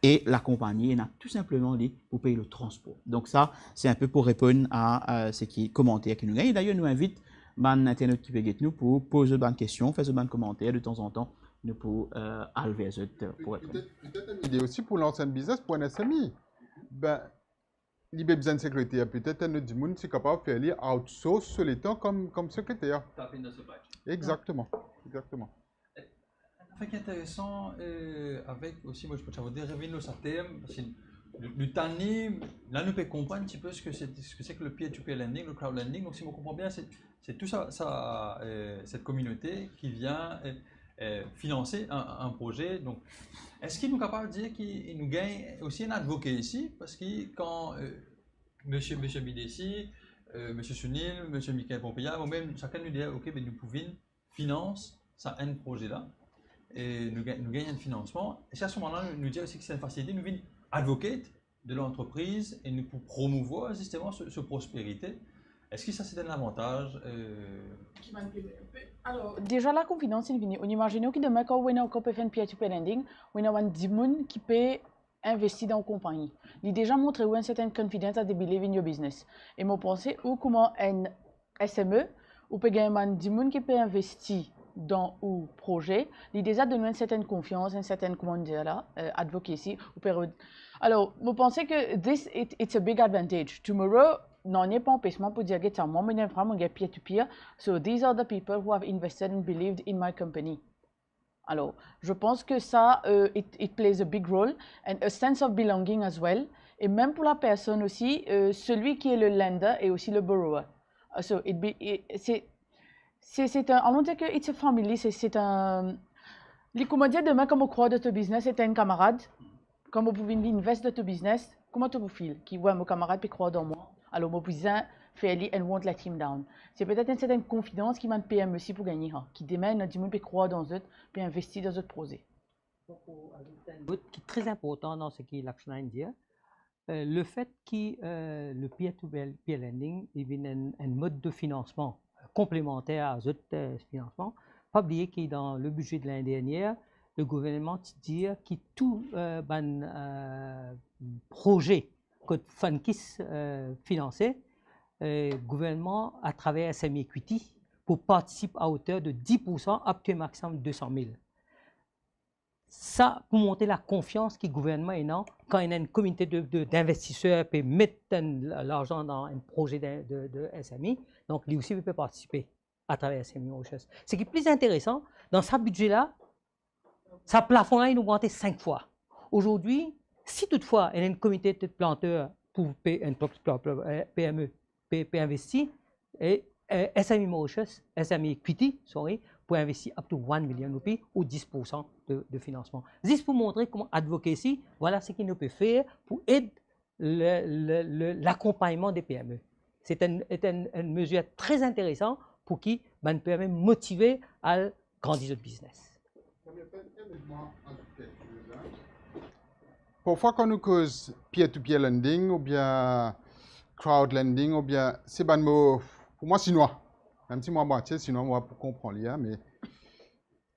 et la compagnie n'a tout simplement dit pour payer le transport. Donc ça, c'est un peu pour répondre à ce qui commentaires qui nous gagnent. D'ailleurs, nous invite man internet qui peut nous pour poser des questions, faire des commentaires de temps en temps, nous pour alver pour répondre. Peut-être une idée aussi pour lancer un business pour un SMI. Ben, il y a besoin de sécurité. Peut-être un autre monde qui est capable de faire outsource sur les temps comme secrétaire. Exactement. Exactement. Fait qu'intéressant avec aussi, moi je peux savoir des revenus à terme, parce que le tanné, là nous pouvons comprendre un petit peu ce que c'est que le peer-to-peer lending, le crowd lending. Donc si on comprend bien, c'est tout ça, cette communauté qui vient financer un projet. Donc est-ce qu'il nous est capable de dire qu'il nous gagne aussi un avocat ici, parce que quand Monsieur Bidessi, Monsieur Sunil, Monsieur Michael Pompeya, ou même chacun nous dit ok, ben nous pouvons financer ça un projet là. Et nous gagnons un financement. Et à ce moment-là, nous dit aussi que c'est une facilité. Nous venons advocate de l'entreprise et nous pour promouvoir justement ce prospérité. Est-ce que ça c'est un avantage Alors, déjà la confidence est venue. On imagine que demain, quand on peut faire un peer-to-peer lending, on a 10 personnes qui peuvent investir dans une compagnie. Il a déjà montré une certaine confiance à believe in your business. Et moi, pensée ou comment un SME, ou peut gagner 10 personnes qui peuvent investir dans un projet, il déjà donne une certaine confiance, une certaine, comment dire là, advocacy. Alors, je pense que it's a big advantage. Tomorrow, non, n'est pas empêchement pour dire que moi, je vraiment peer-to-peer. So these are the people who have invested and believed in my company. Alors, je pense que ça, it plays a big role and a sense of belonging as well. Et même pour la personne aussi, celui qui est le lender est aussi le borrower. So c'est un, on dit que it's a family, c'est un, les comment dire demain comme on croit de ton business, c'est un camarade, comme vous pouvez investir de ton business, comment tu vous files, qui voit mon camarade puis croit dans moi, alors mon cousin fait lui and won't let him down. C'est peut-être une certaine confiance qui m'a PM aussi pour gagner, qui demain nous dit peut croire dans eux, puis investir dans d'autres projets. Un autre qui est très important dans ce qui est Lakshman dit, le fait que le peer-to-peer lending est un mode de financement complémentaire à d'autres financements. Pas oublier que dans le budget de l'année dernière, le gouvernement dit que tout projet que Funkis financé, le gouvernement à travers SME Equity pour participer à hauteur de 10% up to un maximum de 200 000. Ça, pour monter la confiance que le gouvernement est dans, quand il y a une communauté d'investisseurs qui mettent l'argent dans un projet de SME, donc lui aussi peut participer à travers SME Mauritius. Ce qui est plus intéressant, dans ce budget-là, sa plafond-là, il a augmenté 5 fois. Aujourd'hui, si toutefois il y a une communauté de planteurs pour PME, investir, et SME Mauritius, SME Equity, pour investir up to 1 million roupies ou 10% de financement. Juste pour montrer comment advocacy, voilà ce qu'il nous peut faire pour aider l'accompagnement des PME. C'est une mesure très intéressante pour qui ben, PME motiver à grandir le business. Parfois, quand nous cause peer-to-peer lending ou bien crowd lending ou bien c'est ben mot pour moi chinois. Même si moi moitié sinon moi pour comprendre là, mais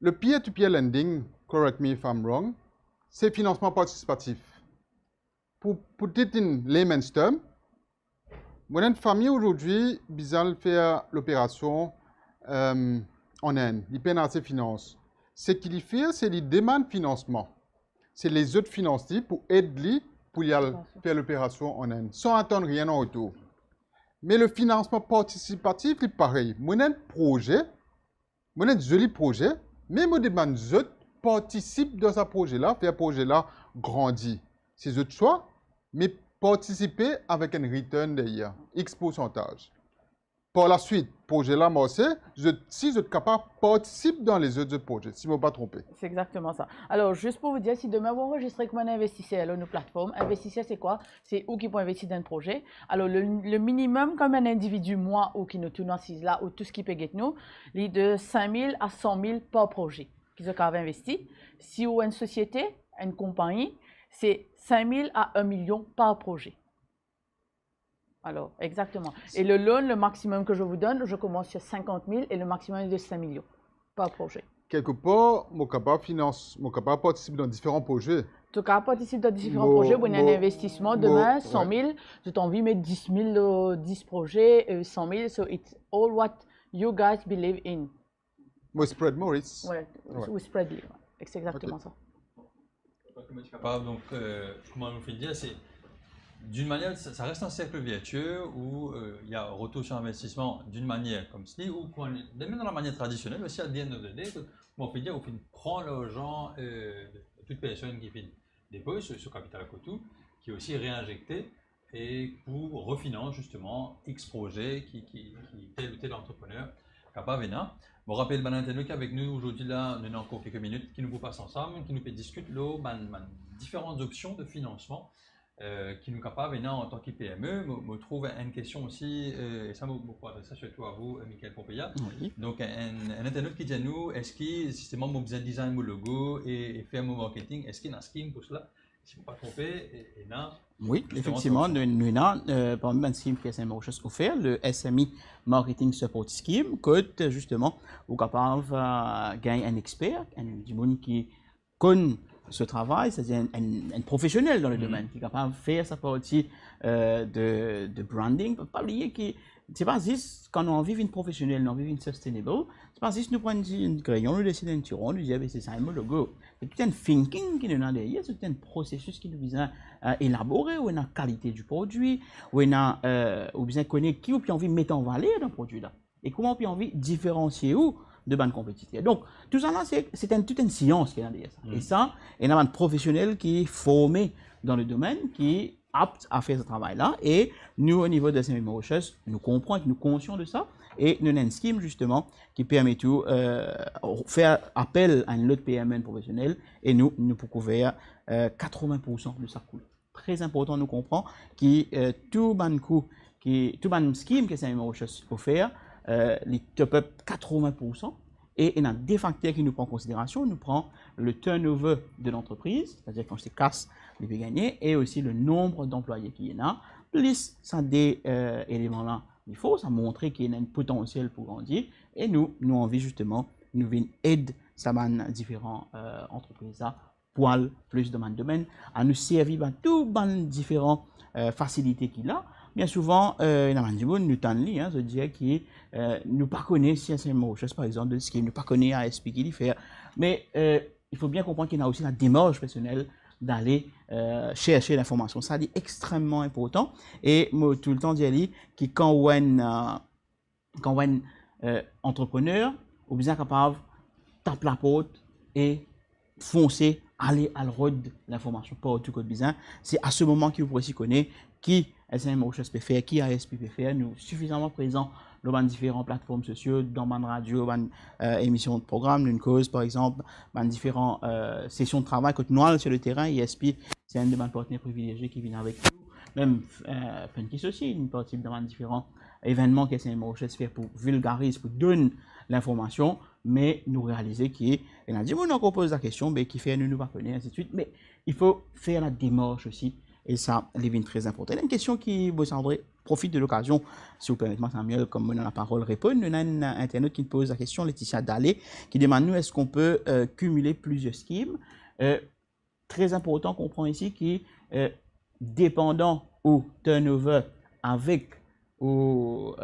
le peer-to-peer lending, correct me if I'm wrong, c'est financement participatif. Pour dire in layman's term, une famille aujourd'hui, bizarre faire l'opération en Inde, il peine à ses finances. Ce qu'il fait, c'est qu'il demande financement. C'est les autres financiers pour aider pour y aller faire l'opération en Inde, sans attendre rien en retour. Mais le financement participatif est pareil. Mon un projet, mon un joli projet, mais je demande les autres participent dans ce projet-là, faire projet-là grandir. C'est autre choix, mais participer avec un return d'ailleurs, X pourcentage. par la suite, projet là, Marseille, si vous êtes capable, participe dans les autres projets, si je ne me pas tromper. C'est exactement ça. Alors, juste pour vous dire, si demain vous enregistrez comme un investisseur sur nos plateformes, investisseur c'est quoi? C'est où qui peut investir dans un projet. Alors, le minimum comme un individu, moi, ou qui nous tourne assise là, ou tout ce qui peut gagner nous, il est de 5 000 à 100 000 par projet qui sont investi. Si vous avez une société, une compagnie, c'est 5 000 à 1 million par projet. Alors, exactement. Et le loan, le maximum que je vous donne, je commence sur 50 000 et le maximum est de 5 millions par projet. Quelque part, mon capable finance, mon capable participe dans différents projets. Tu cas participe dans différents projets, vous avez un investissement demain, 100 000, tu as envie de mettre 10 000, 10 projets, 100 000, so it's all what you guys believe in. Moi, spread Maurice. Ouais, we spread it. C'est exactement ça. Comment tu es capable, donc, comment on fait dire, c'est d'une manière, ça reste un cercle vertueux où il y a retour sur investissement d'une manière comme ceci, ou même dans la manière traditionnelle, aussi à the end of the day, on fait dire, on prend l'argent de toute personne qui fait dépose sur capital à Cotou, qui est aussi réinjecté et pour refinance justement X projet qui tel ou tel entrepreneur capable de venir. Bon, rappelle Nintendo qu'avec nous aujourd'hui là, on a encore quelques minutes qui nous passent ensemble, qui nous fait discuter différentes options de financement. Qui nous capable en tant que PME, me trouve une question aussi, et ça me adresse surtout à vous, Michael Pompeya. Oui. Donc, un internaute qui dit à nous, est-ce qu'il justement mon besoin de design mon logo et faire mon marketing, est-ce qu'il y a un scheme pour cela? Si je ne me pas tromper, et là. Oui, effectivement, nous avons parmi les schemes que SMI Mauritius offert, le SMI Marketing Support Scheme, que justement, vous êtes capable de gagner un expert, du monde qui connaît ce travail, c'est-à-dire un professionnel dans le domaine qui est capable de faire sa partie de branding. Pas oublier que c'est pas juste quand on vit une professionnelle, on vit une sustainable, c'est pas juste nous prendre une crayon, nous décider un tiron, nous dire c'est ça un logo. C'est tout un thinking qui nous a derrière, c'est tout un processus qui nous vise à élaborer, où on a la qualité du produit, où on a besoin de connaître qui ou puis envie de mettre en valeur dans le produit là, et comment on peut envie de différencier où de bandes compétitives. Donc, tout ça là, c'est toute une science qui est derrière ça. Et ça, il y a un professionnel qui est formé dans le domaine, qui est apte à faire ce travail-là. Et nous, au niveau de SMI Mauritius, nous comprenons et nous sommes conscients de ça. Et nous avons un scheme, justement, qui permet tout faire appel à une autre PME professionnelle. Et nous pouvons couvrir 80% de sa coût. Très important, nous comprenons que tout le scheme que SMI Mauritius offert, les top-up 80%, et il y a des facteurs qui nous prennent en considération. Nous prenons le turnover de l'entreprise, c'est-à-dire quand c'est casse, les peut gagner, et aussi le nombre d'employés qu'il y a. Plus ça des éléments-là, il faut ça montrer qu'il y a un potentiel pour grandir, et nous envie justement, nous venons aider ça différentes entreprises pour plus dans le domaine, à nous servir dans toutes les différentes facilités qu'il a. Bien souvent, il y a des gens nous tendent, je dirais, qui ne pas connaissent si c'est Mauritius, par exemple, de ce qui ne pas connaît ASP qui fait. Mais il faut bien comprendre qu'il y a aussi la démarche personnelle d'aller chercher l'information. Ça, c'est extrêmement important. Et moi, tout le temps, je dis que quand on est entrepreneur, on est bien capable de taper la porte et foncer, aller à l'ordre de l'information, pas tout code bizarre. C'est à ce moment que vous pourrez s'y connaître qui SMI Mauritius peut faire, qui ASP peut faire. Nous sommes suffisamment présents dans différentes plateformes sociales, dans ma radio, dans émissions de programme, une cause par exemple, dans différentes sessions de travail. Quand nous allons sur le terrain, ISP, c'est un de mes partenaires privilégiés qui vient avec nous. Même Funkis aussi, une partie dans différents événements que SMI Mauritius fait pour vulgariser, pour donner l'information, mais nous réaliser qu'il y a des gens qui posent la question, mais qui fait nous pas connaître, ainsi de suite. Mais il faut faire la démarche aussi. Et ça, c'est très important. Il y a une question qui, vous André, profite de l'occasion, si vous permettez, Samuel, comme on a la parole, répondre. Il y a un internaute qui pose la question, Laetitia Dalé, qui demande nous est-ce qu'on peut cumuler plusieurs schemes. Très important qu'on prend ici qui dépendant au turnover avec au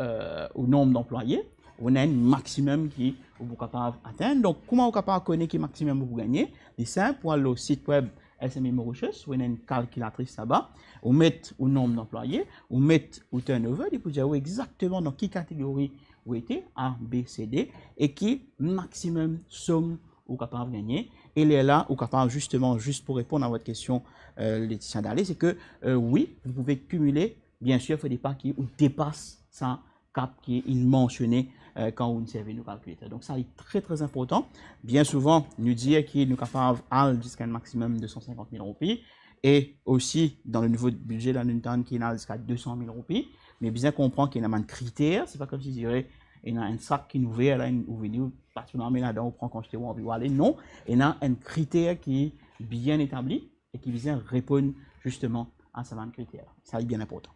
nombre d'employés, on a un maximum qui vous capable d'atteindre. Donc, comment vous capable de connaître le maximum que vous gagnez? C'est simple, pour aller au site web SMI Mauritius, on a une calculatrice là-bas, on met le nombre d'employés, on met le turnover, et vous dire exactement dans quelle catégorie vous êtes, A, B, C, D, et qui maximum somme vous capable de gagner. Et il est là, vous capable justement, juste pour répondre à votre question, Laetitia Dalé, c'est que oui, vous pouvez cumuler, bien sûr, il faut des pas qui dépassent ça cap qui est mentionné quand on servait nos calculateurs. Donc ça est très très important. Bien souvent, nous dire qu'il nous capable aller jusqu'à un maximum de 250 000 roupies et aussi dans le niveau de budget dans une tonne qui est jusqu'à 200 000 roupies. Mais bien comprendre qu'il y a un critère, c'est pas comme si je dirais il y a un sac qui nous vient là, ou venir particulièrement là-dedans, on prend quand je te vois envie aller. Non, il y a un critère qui est bien établi et qui vient répondre justement à ce même critère. Ça est bien important.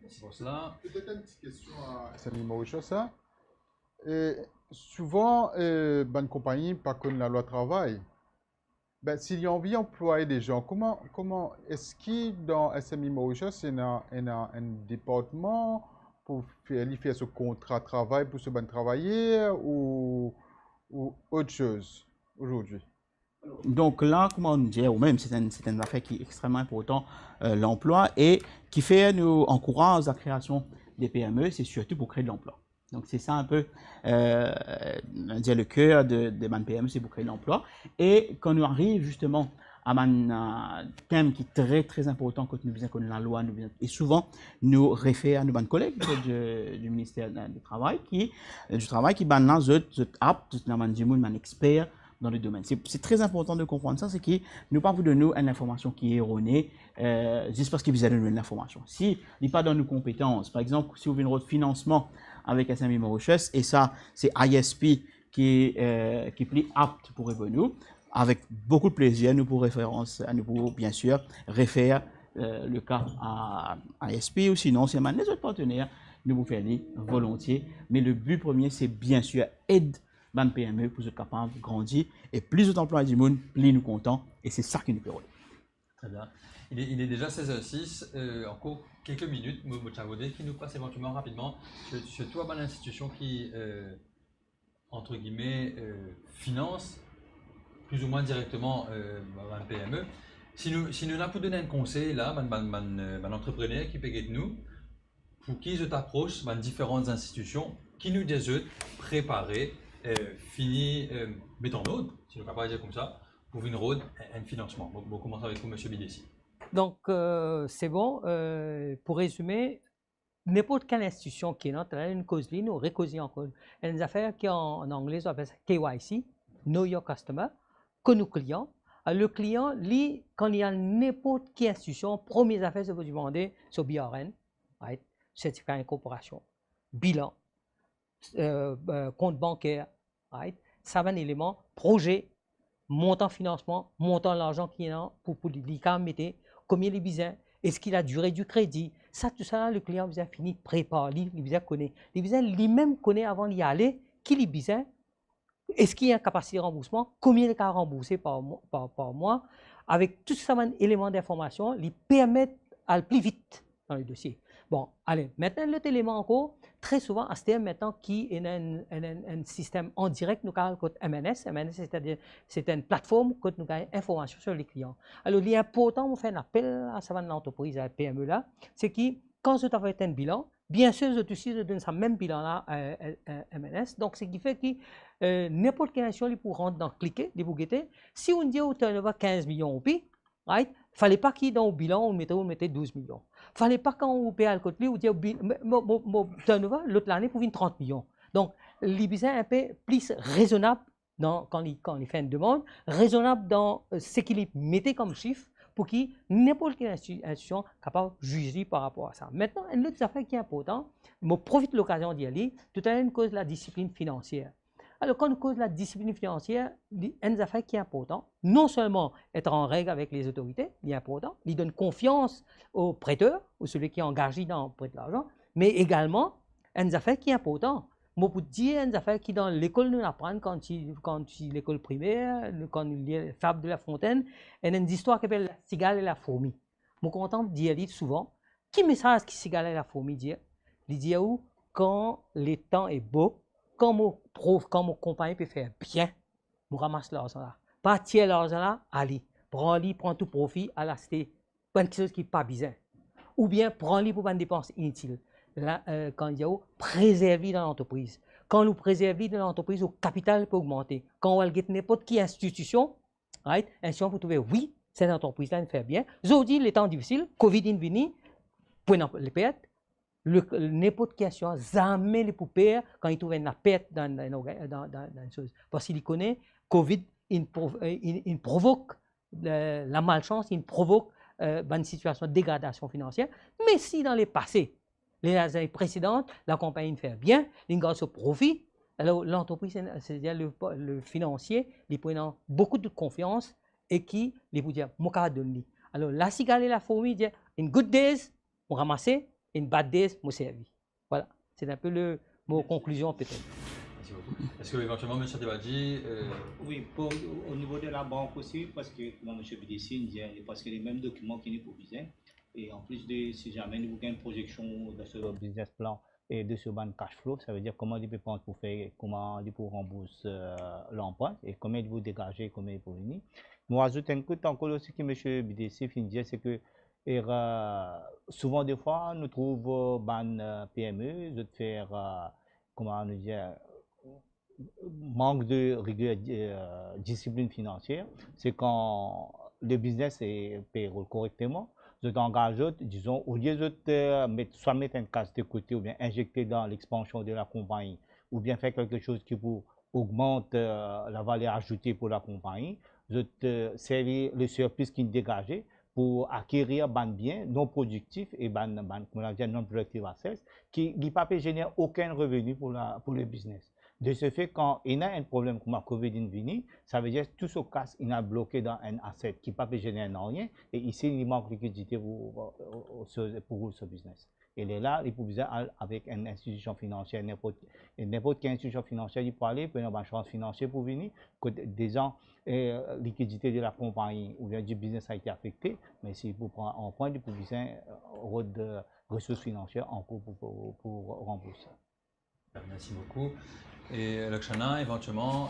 Merci pour cela. Peut-être une petite question à SME Mauritius. Souvent, bonne compagnie, pas comme la loi travail. Ben, s'il y a envie d'employer des gens, comment est-ce qu'il dans SME Mauritius, il y a un département pour faire ce contrat de travail pour ce bon travailler ou autre chose aujourd'hui? Donc là, comment on dit, ou même c'est une affaire qui est extrêmement important, l'emploi, et qui fait nous encourage la création des PME, c'est surtout pour créer de l'emploi. Donc c'est ça un peu le cœur de Man PME, c'est pour créer de l'emploi. Et quand nous arrive justement à un thème qui est très très important quand nous faisons connaître la loi, et souvent nous réfère à nos bonnes collègues du ministère du Travail qui maintenant aptes, un expert dans le domaine. C'est très important de comprendre ça, c'est que nous pas vous donner une information qui est erronée juste parce qu'il vous a donné une information. Si il n'est pas dans nos compétences, par exemple, si vous avez un financement avec SME Mauritius, et ça, c'est ISP qui est plus apte pour répondre, avec beaucoup de plaisir, nous pour bien sûr référer le cas à ISP ou sinon, c'est les autres partenaires, nous vous faire volontiers. Mais le but premier, c'est bien sûr aider ban PME pour être capable de grandir. Et plus d'emplois du monde, plus nous comptons. Et c'est ça qui nous permet. Très bien. Il est déjà 16h06. Encore quelques minutes, Mouchavodé, qui nous passe éventuellement rapidement sur toi, l'institution qui, entre guillemets, finance plus ou moins directement un PME. Si nous avons donné un conseil là, un entrepreneur qui peut être nous, pour qui je t'approche, différentes institutions qui nous disent préparer, fini, mettre en ordre, si nous ne pouvons pas dire comme ça, pour une road, un financement. On commence avec vous, M. Bidessi. Donc, c'est bon. Pour résumer, n'importe quelle institution qui est notre, une cause ligne ou récosée en cause. Il y a des affaires qui en anglais, on appelle ça KYC, Know Your Customer, que nos clients. Alors, le client, lui, quand il y a n'importe quelle institution, première affaire, c'est vous demander sur BRN, right? Certificat d'incorporation, bilan, compte bancaire, right? Ça va un élément, projet, montant financement, montant l'argent qu'il y a pour l'ICA mettre, combien il besoin, est-ce qu'il a duré du crédit, ça, tout ça, le client a fini, prépare, il connaît. Lui-même connaît avant d'y aller, qui il besoin, est-ce qu'il y a une capacité de remboursement, combien il a remboursé par mois, avec tout ça, un élément d'information, lui permettent à aller plus vite dans le dossier. Bon, allez, maintenant, l'autre élément encore, très souvent, à ce terme maintenant, qui est un système en direct, nous avons MNS. MNS, c'est-à-dire, c'est une plateforme que nous avons information sur les clients. Alors, il est important, on fait un appel à l'entreprise, à la PME là, c'est que quand vous avez un bilan, bien sûr, vous aussi donne ce même bilan-là à MNS. Donc, ce qui fait que n'importe quelle nation, il peut rentrer dans cliquer, vous guetter. Si on dit au turnover 15 millions au pays, right? Il ne fallait pas qu'il dans le bilan, on mettait 12 millions. Il ne fallait pas quand on paye à côté, on dit mon turnover, l'autre année, pour 30 millions. Donc, les business un peu plus raisonnable quand il fait une demande, raisonnable dans ce qu'il mettait comme chiffre pour que n'importe quelle institution soit capable de juger par rapport à ça. Maintenant, une autre affaire qui est importante, je profite de l'occasion d'y aller, tout à l'heure, une cause de la discipline financière. Alors, quand on cause la discipline financière, une affaire qui est importante, non seulement être en règle avec les autorités, il est important, il donne confiance aux prêteurs, ou celui qui est engagé dans prêter l'argent, mais également une affaire qui est importante. Moi, pour dire une affaire qui dans l'école nous apprend quand l'école primaire, quand il y a Fable de la Fontaine, il y a une histoire qui s'appelle la cigale et la fourmi. Je suis content de dire souvent, qui message qui cigale et la fourmi dit? Il dit où quand le temps est beau, quand mon compagnon peut faire bien, je ramasse l'argent là. Pas tirer l'argent là, allez, prends tout profit à la cité, pas quelque chose qui n'est pas bizarre. Ou bien prends-le pour une dépense inutile. Là, quand il y a préserver dans l'entreprise. Quand nous préservons dans l'entreprise, le capital peut augmenter. Quand on va n'importe quelle institution, right, institution pour trouver, oui, cette entreprise-là fait bien. Aujourd'hui, les temps difficiles, Covid est venu, pour les pertes, n'importe qui assureur, jamais les poupées quand il trouve une perte dans une chose. Parce qu'il connaît, Covid, il provoque la malchance, il provoque une situation de dégradation financière. Mais si dans les passés, les années précédentes, la compagnie fait bien, il gagne ce profit, alors l'entreprise, c'est-à-dire le financier, il prend beaucoup de confiance et qui les vous dire, mon cas donne. Alors la cigale et la fourmi disent, in good days, on ramasse, in bad days, on servi. Voilà, c'est un peu mon conclusion peut-être. Merci beaucoup. Est-ce que éventuellement, M. Tebadji, Oui, au niveau de la banque aussi, parce que, comme M. Bidessine dit, parce que les mêmes documents qui nous proposent, et en plus de, si jamais nous avons une projection de ce business plan et de ce ban cash flow, ça veut dire comment il peut prendre pour faire, comment il peut rembourser l'emprunt et combien il peut dégager, combien il peut venir. Moi, ajoute un coup, encore aussi que M. Bidessine dit, c'est que souvent des fois, nous trouvons ban PME, de faire, comment nous dire, manque de rigueur, discipline financière, c'est quand le business est payé correctement, je t'engage, disons, au lieu de soit mettre une case de côté ou bien injecter dans l'expansion de la compagnie ou bien faire quelque chose qui pour augmente la valeur ajoutée pour la compagnie, je te servir le surplus qui est dégagé pour acquérir des biens non productifs et non productive assets qui ne peuvent générer aucun revenu pour le business. De ce fait, quand il y a un problème comme la COVID-19, ça veut dire que tout ce casse, il a bloqué dans un asset qui ne peut pas générer rien. Et ici, il manque de liquidité pour ce business. Et là, il faut besoin avec une institution financière, n'importe quelle institution financière, il peut aller, pour une chance financière pour venir, que des gens, liquidité de la compagnie ou bien du business a été affecté, mais s'il faut prendre en point, il faut besoin de ressources financières en cours pour rembourser. Merci beaucoup. Et Lakshana, éventuellement,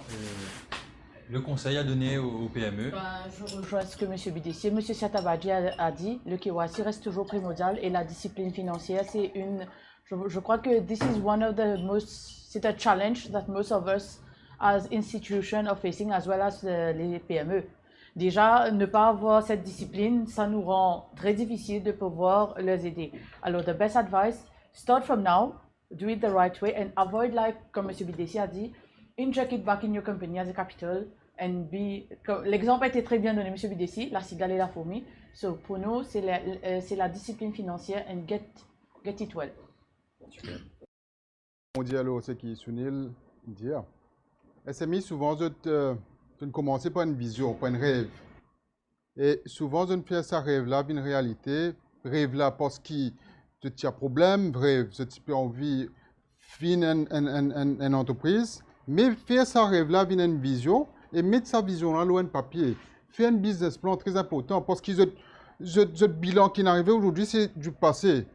le conseil à donner aux PME. Je rejoins ce que M. Bidessier, M. Siatabadji a dit, le KYC reste toujours primordial et la discipline financière, c'est je crois que this is one of the c'est un challenge that most of us as institutions are facing as well as les PME. Déjà, ne pas avoir cette discipline, ça nous rend très difficile de pouvoir les aider. Alors, the best advice, start from now, do it the right way and avoid, like, comme M. Bidessi a dit, inject it back in your company as a capital and be... L'exemple a été très bien donné, M. Bidessi, la cigale et la fourmi. So, pour nous, c'est la discipline financière and get it well. Super. On dit alors, c'est qui Sunil dit, SMI, souvent, je ne commence par une vision, par un rêve. Et souvent, je ne fais ça rêve-là, une réalité, rêve-là parce qu'il tu as problème, bref, tu peux envie de faire une entreprise, mais faire ça rêve-là, une vision, et mettre sa vision-là loin de papier. Faire un business plan très important, parce que le bilan qui est arrivé aujourd'hui, c'est du passé.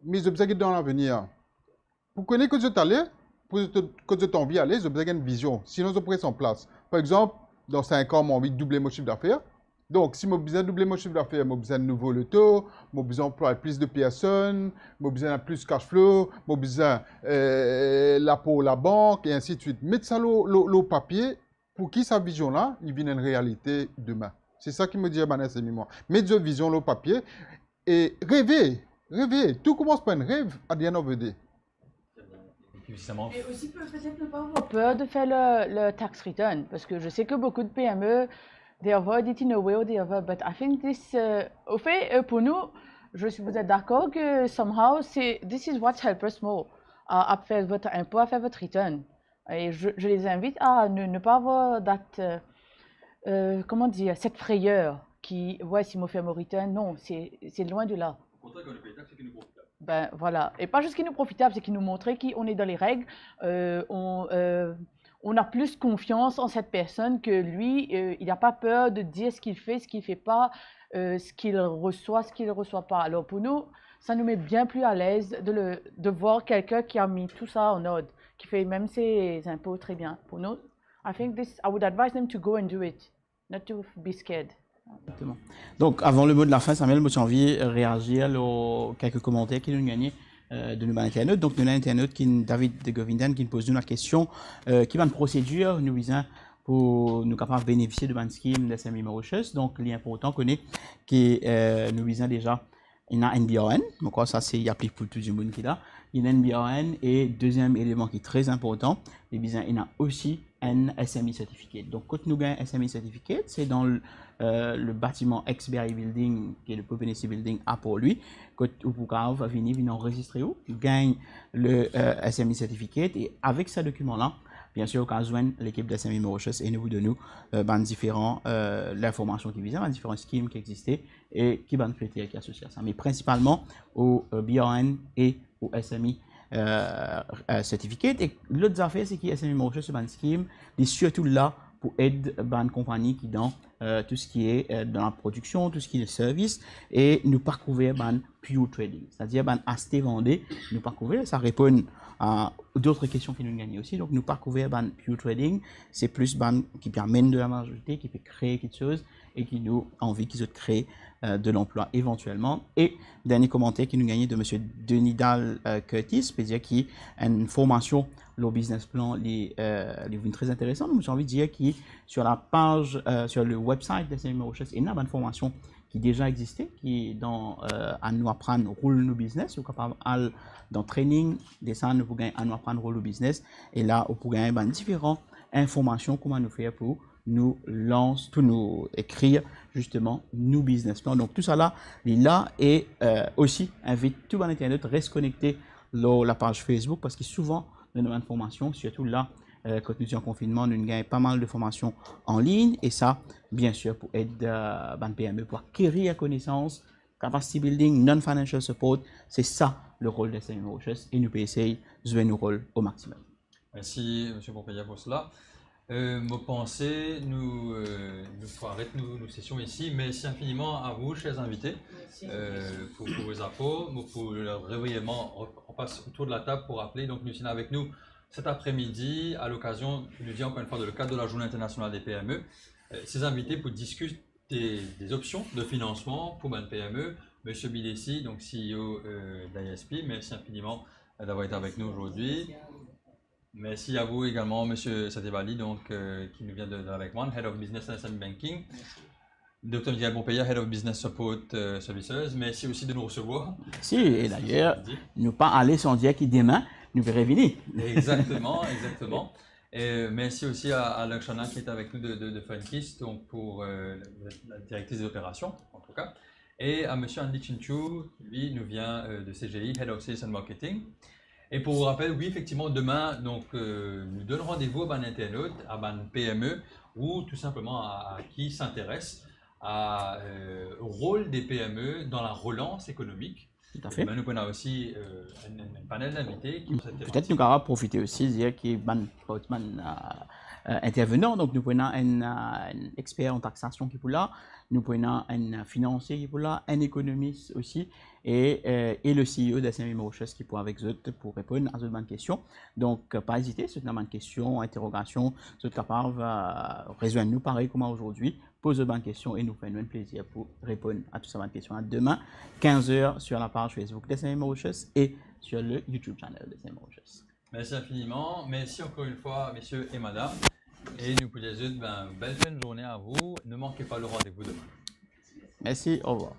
Mais je besoin dans l'avenir. Pour connaître que je t'allais, que je t'envie d'aller, je besoin d'une vision. Sinon, je prends en place. Par exemple, dans 5 ans, j'ai envie de doubler mon chiffre d'affaires. Donc, si je besoin de doubler mon chiffre d'affaires, j'ai besoin de nouveau loto, j'ai besoin d'employer plus de personnes, j'ai besoin de plus de cash flow, j'ai besoin la pour la banque, et ainsi de suite. Mettre ça au papier pour que sa vision-là, il vienne une réalité demain. C'est ça qui me dit à Vanessa et moi. Mettre cette vision au papier et rêver. Tout commence par un rêve à the end of the day. Et aussi peut-être ne pas avoir peur de faire le tax return, parce que je sais que beaucoup de PME, they avoid it in a way or the other, but I think this, au fait, pour nous, vous êtes d'accord que somehow, this is what helps us more, à faire votre impôt, à faire votre return. Et je les invite à ne pas avoir comment dire, cette frayeur qui, ouais, si je fais mon return, non, c'est loin de là. Au contraire, quand on paye taxe, c'est qui nous profite. Ben voilà, et pas juste qui nous profitable, c'est qui nous montrait qu'on est dans les règles, on a plus confiance en cette personne que lui, il n'a pas peur de dire ce qu'il fait pas, ce qu'il reçoit pas. Alors pour nous, ça nous met bien plus à l'aise de voir quelqu'un qui a mis tout ça en ordre, qui fait même ses impôts très bien. Pour nous, I would advise them to go and do it, not to be scared. Exactement. Donc, avant le mot de la fin, Samuel, j'ai envie de réagir aux quelques commentaires qui nous ont gagné de nos internautes. Donc, nous avons un internaute David de Govindan qui nous pose une question qui va une procédure nous visant pour nous capables de bénéficier de une scheme d'SMI Mauritius. Donc, l'important qu'on est qui nous visant déjà il y a NBRN, donc ça c'est applique pour tout le monde qui est là. Il y a NBRN et deuxième élément qui est très important, il y a aussi un SME Certificate. Donc quand nous gagnons un SME Certificate, c'est dans le bâtiment ex-Berry Building, qui est le Propenity Building à pour lui. Quand vous va venir enregistrer, vous gagnez le SME Certificate et avec ce document-là, bien sûr, quand vous l'équipe de SME Mauritius et nous vous donnons différentes informations qui visent, différents schemes qui existaient et qui vont critères qui associent à ça. Mais principalement au BRN et au SME Certificate. Et l'autre affaire, c'est que SME Mauritius, c'est un scheme, est surtout là pour aider une compagnie qui dans tout ce qui est dans la production, tout ce qui est service, et nous parcourir pure trading, c'est-à-dire acheter, vendre, nous parcourir, ça répond à d'autres questions qui nous gagnent aussi. Donc nous parcourir pure trading, c'est plus qui permet de la majorité, qui peut créer quelque chose et qui nous a envie qu'ils créent de l'emploi éventuellement. Et dernier commentaire qui nous gagnait de M. Denidal Curtis, c'est-à-dire qui a une formation, le business plan, les très intéressant. Donc j'ai envie de dire qui sur la page, sur le website de SME Mauritius, il y a une formation qui déjà existait, qui est dans à nous apprendre rôle nos business, ou capable dans training, descendre pour gagner à nous apprendre rôle au business, et là on peut gagner différentes informations comment nous faire pour nous lancer, tout nous écrire justement nos business plans. Donc tout ça là, il est là et aussi invite tout le internet reste connecté sur la page Facebook parce que souvent nous avons une formation, surtout là quand nous sommes en confinement, nous gagnons pas mal de formations en ligne et ça, bien sûr, pour aider les PME pour acquérir la connaissance, capacity building, non-financial support, c'est ça le rôle de SME Mauritius et nous pouvons essayer de jouer nos rôles au maximum. Merci M. Pompéia pour cela. Vos pensées, nous arrêtons nos sessions ici. Merci infiniment à vous, chers invités, pour vos apports. Pour régulièrement, on passe autour de la table pour rappeler. Donc, nous sommes avec nous cet après-midi, à l'occasion, je le dis encore une fois, de le cadre de la Journée internationale des PME. Ces invités pour discuter des options de financement pour une PME. Monsieur Bidessi, donc CEO d'ISP, merci infiniment d'avoir été avec nous aujourd'hui. Merci à vous également, Monsieur Satebali, donc, qui nous vient avec moi, Head of Business and SME Banking. Dr. Miguel Pompéia, Head of Business Support Services. Merci aussi de nous recevoir. Si, et d'ailleurs, nous pas aller sans dire qu'il demain, nous verrons venir. Exactement, exactement. Et merci aussi à Lakshana qui est avec nous de Funkiss, donc pour la directrice des opérations, en tout cas. Et à Monsieur Andy Chinchu, lui nous vient de CGI, Head of Sales and Marketing. Et pour vous rappeler, oui, effectivement, demain, donc, nous donnons rendez-vous à internaute, à PME, ou tout simplement à qui s'intéresse au rôle des PME dans la relance économique. Tout à fait. Nous avons aussi un panel d'invités qui peut-être nous allons profiter aussi de dire qu'il y a intervenant. Donc, nous prenons un expert en taxation qui est là, nous prenons un financier qui est là, un économiste aussi, et le CEO de SME Mauritius qui est avec eux pour répondre à cette questions. Donc, pas hésiter, si vous avez une question, interrogation, vous êtes capable de résoudre nous pareil comme aujourd'hui, poser une question et nous faire un plaisir pour répondre à toutes ces questions. Demain, 15h sur la page Facebook de SME Mauritius et sur le YouTube channel de SME Mauritius. Merci infiniment. Merci encore une fois, messieurs et madame. Et nous vous disons belle fin de journée à vous. Ne manquez pas le rendez-vous demain. Merci, au revoir.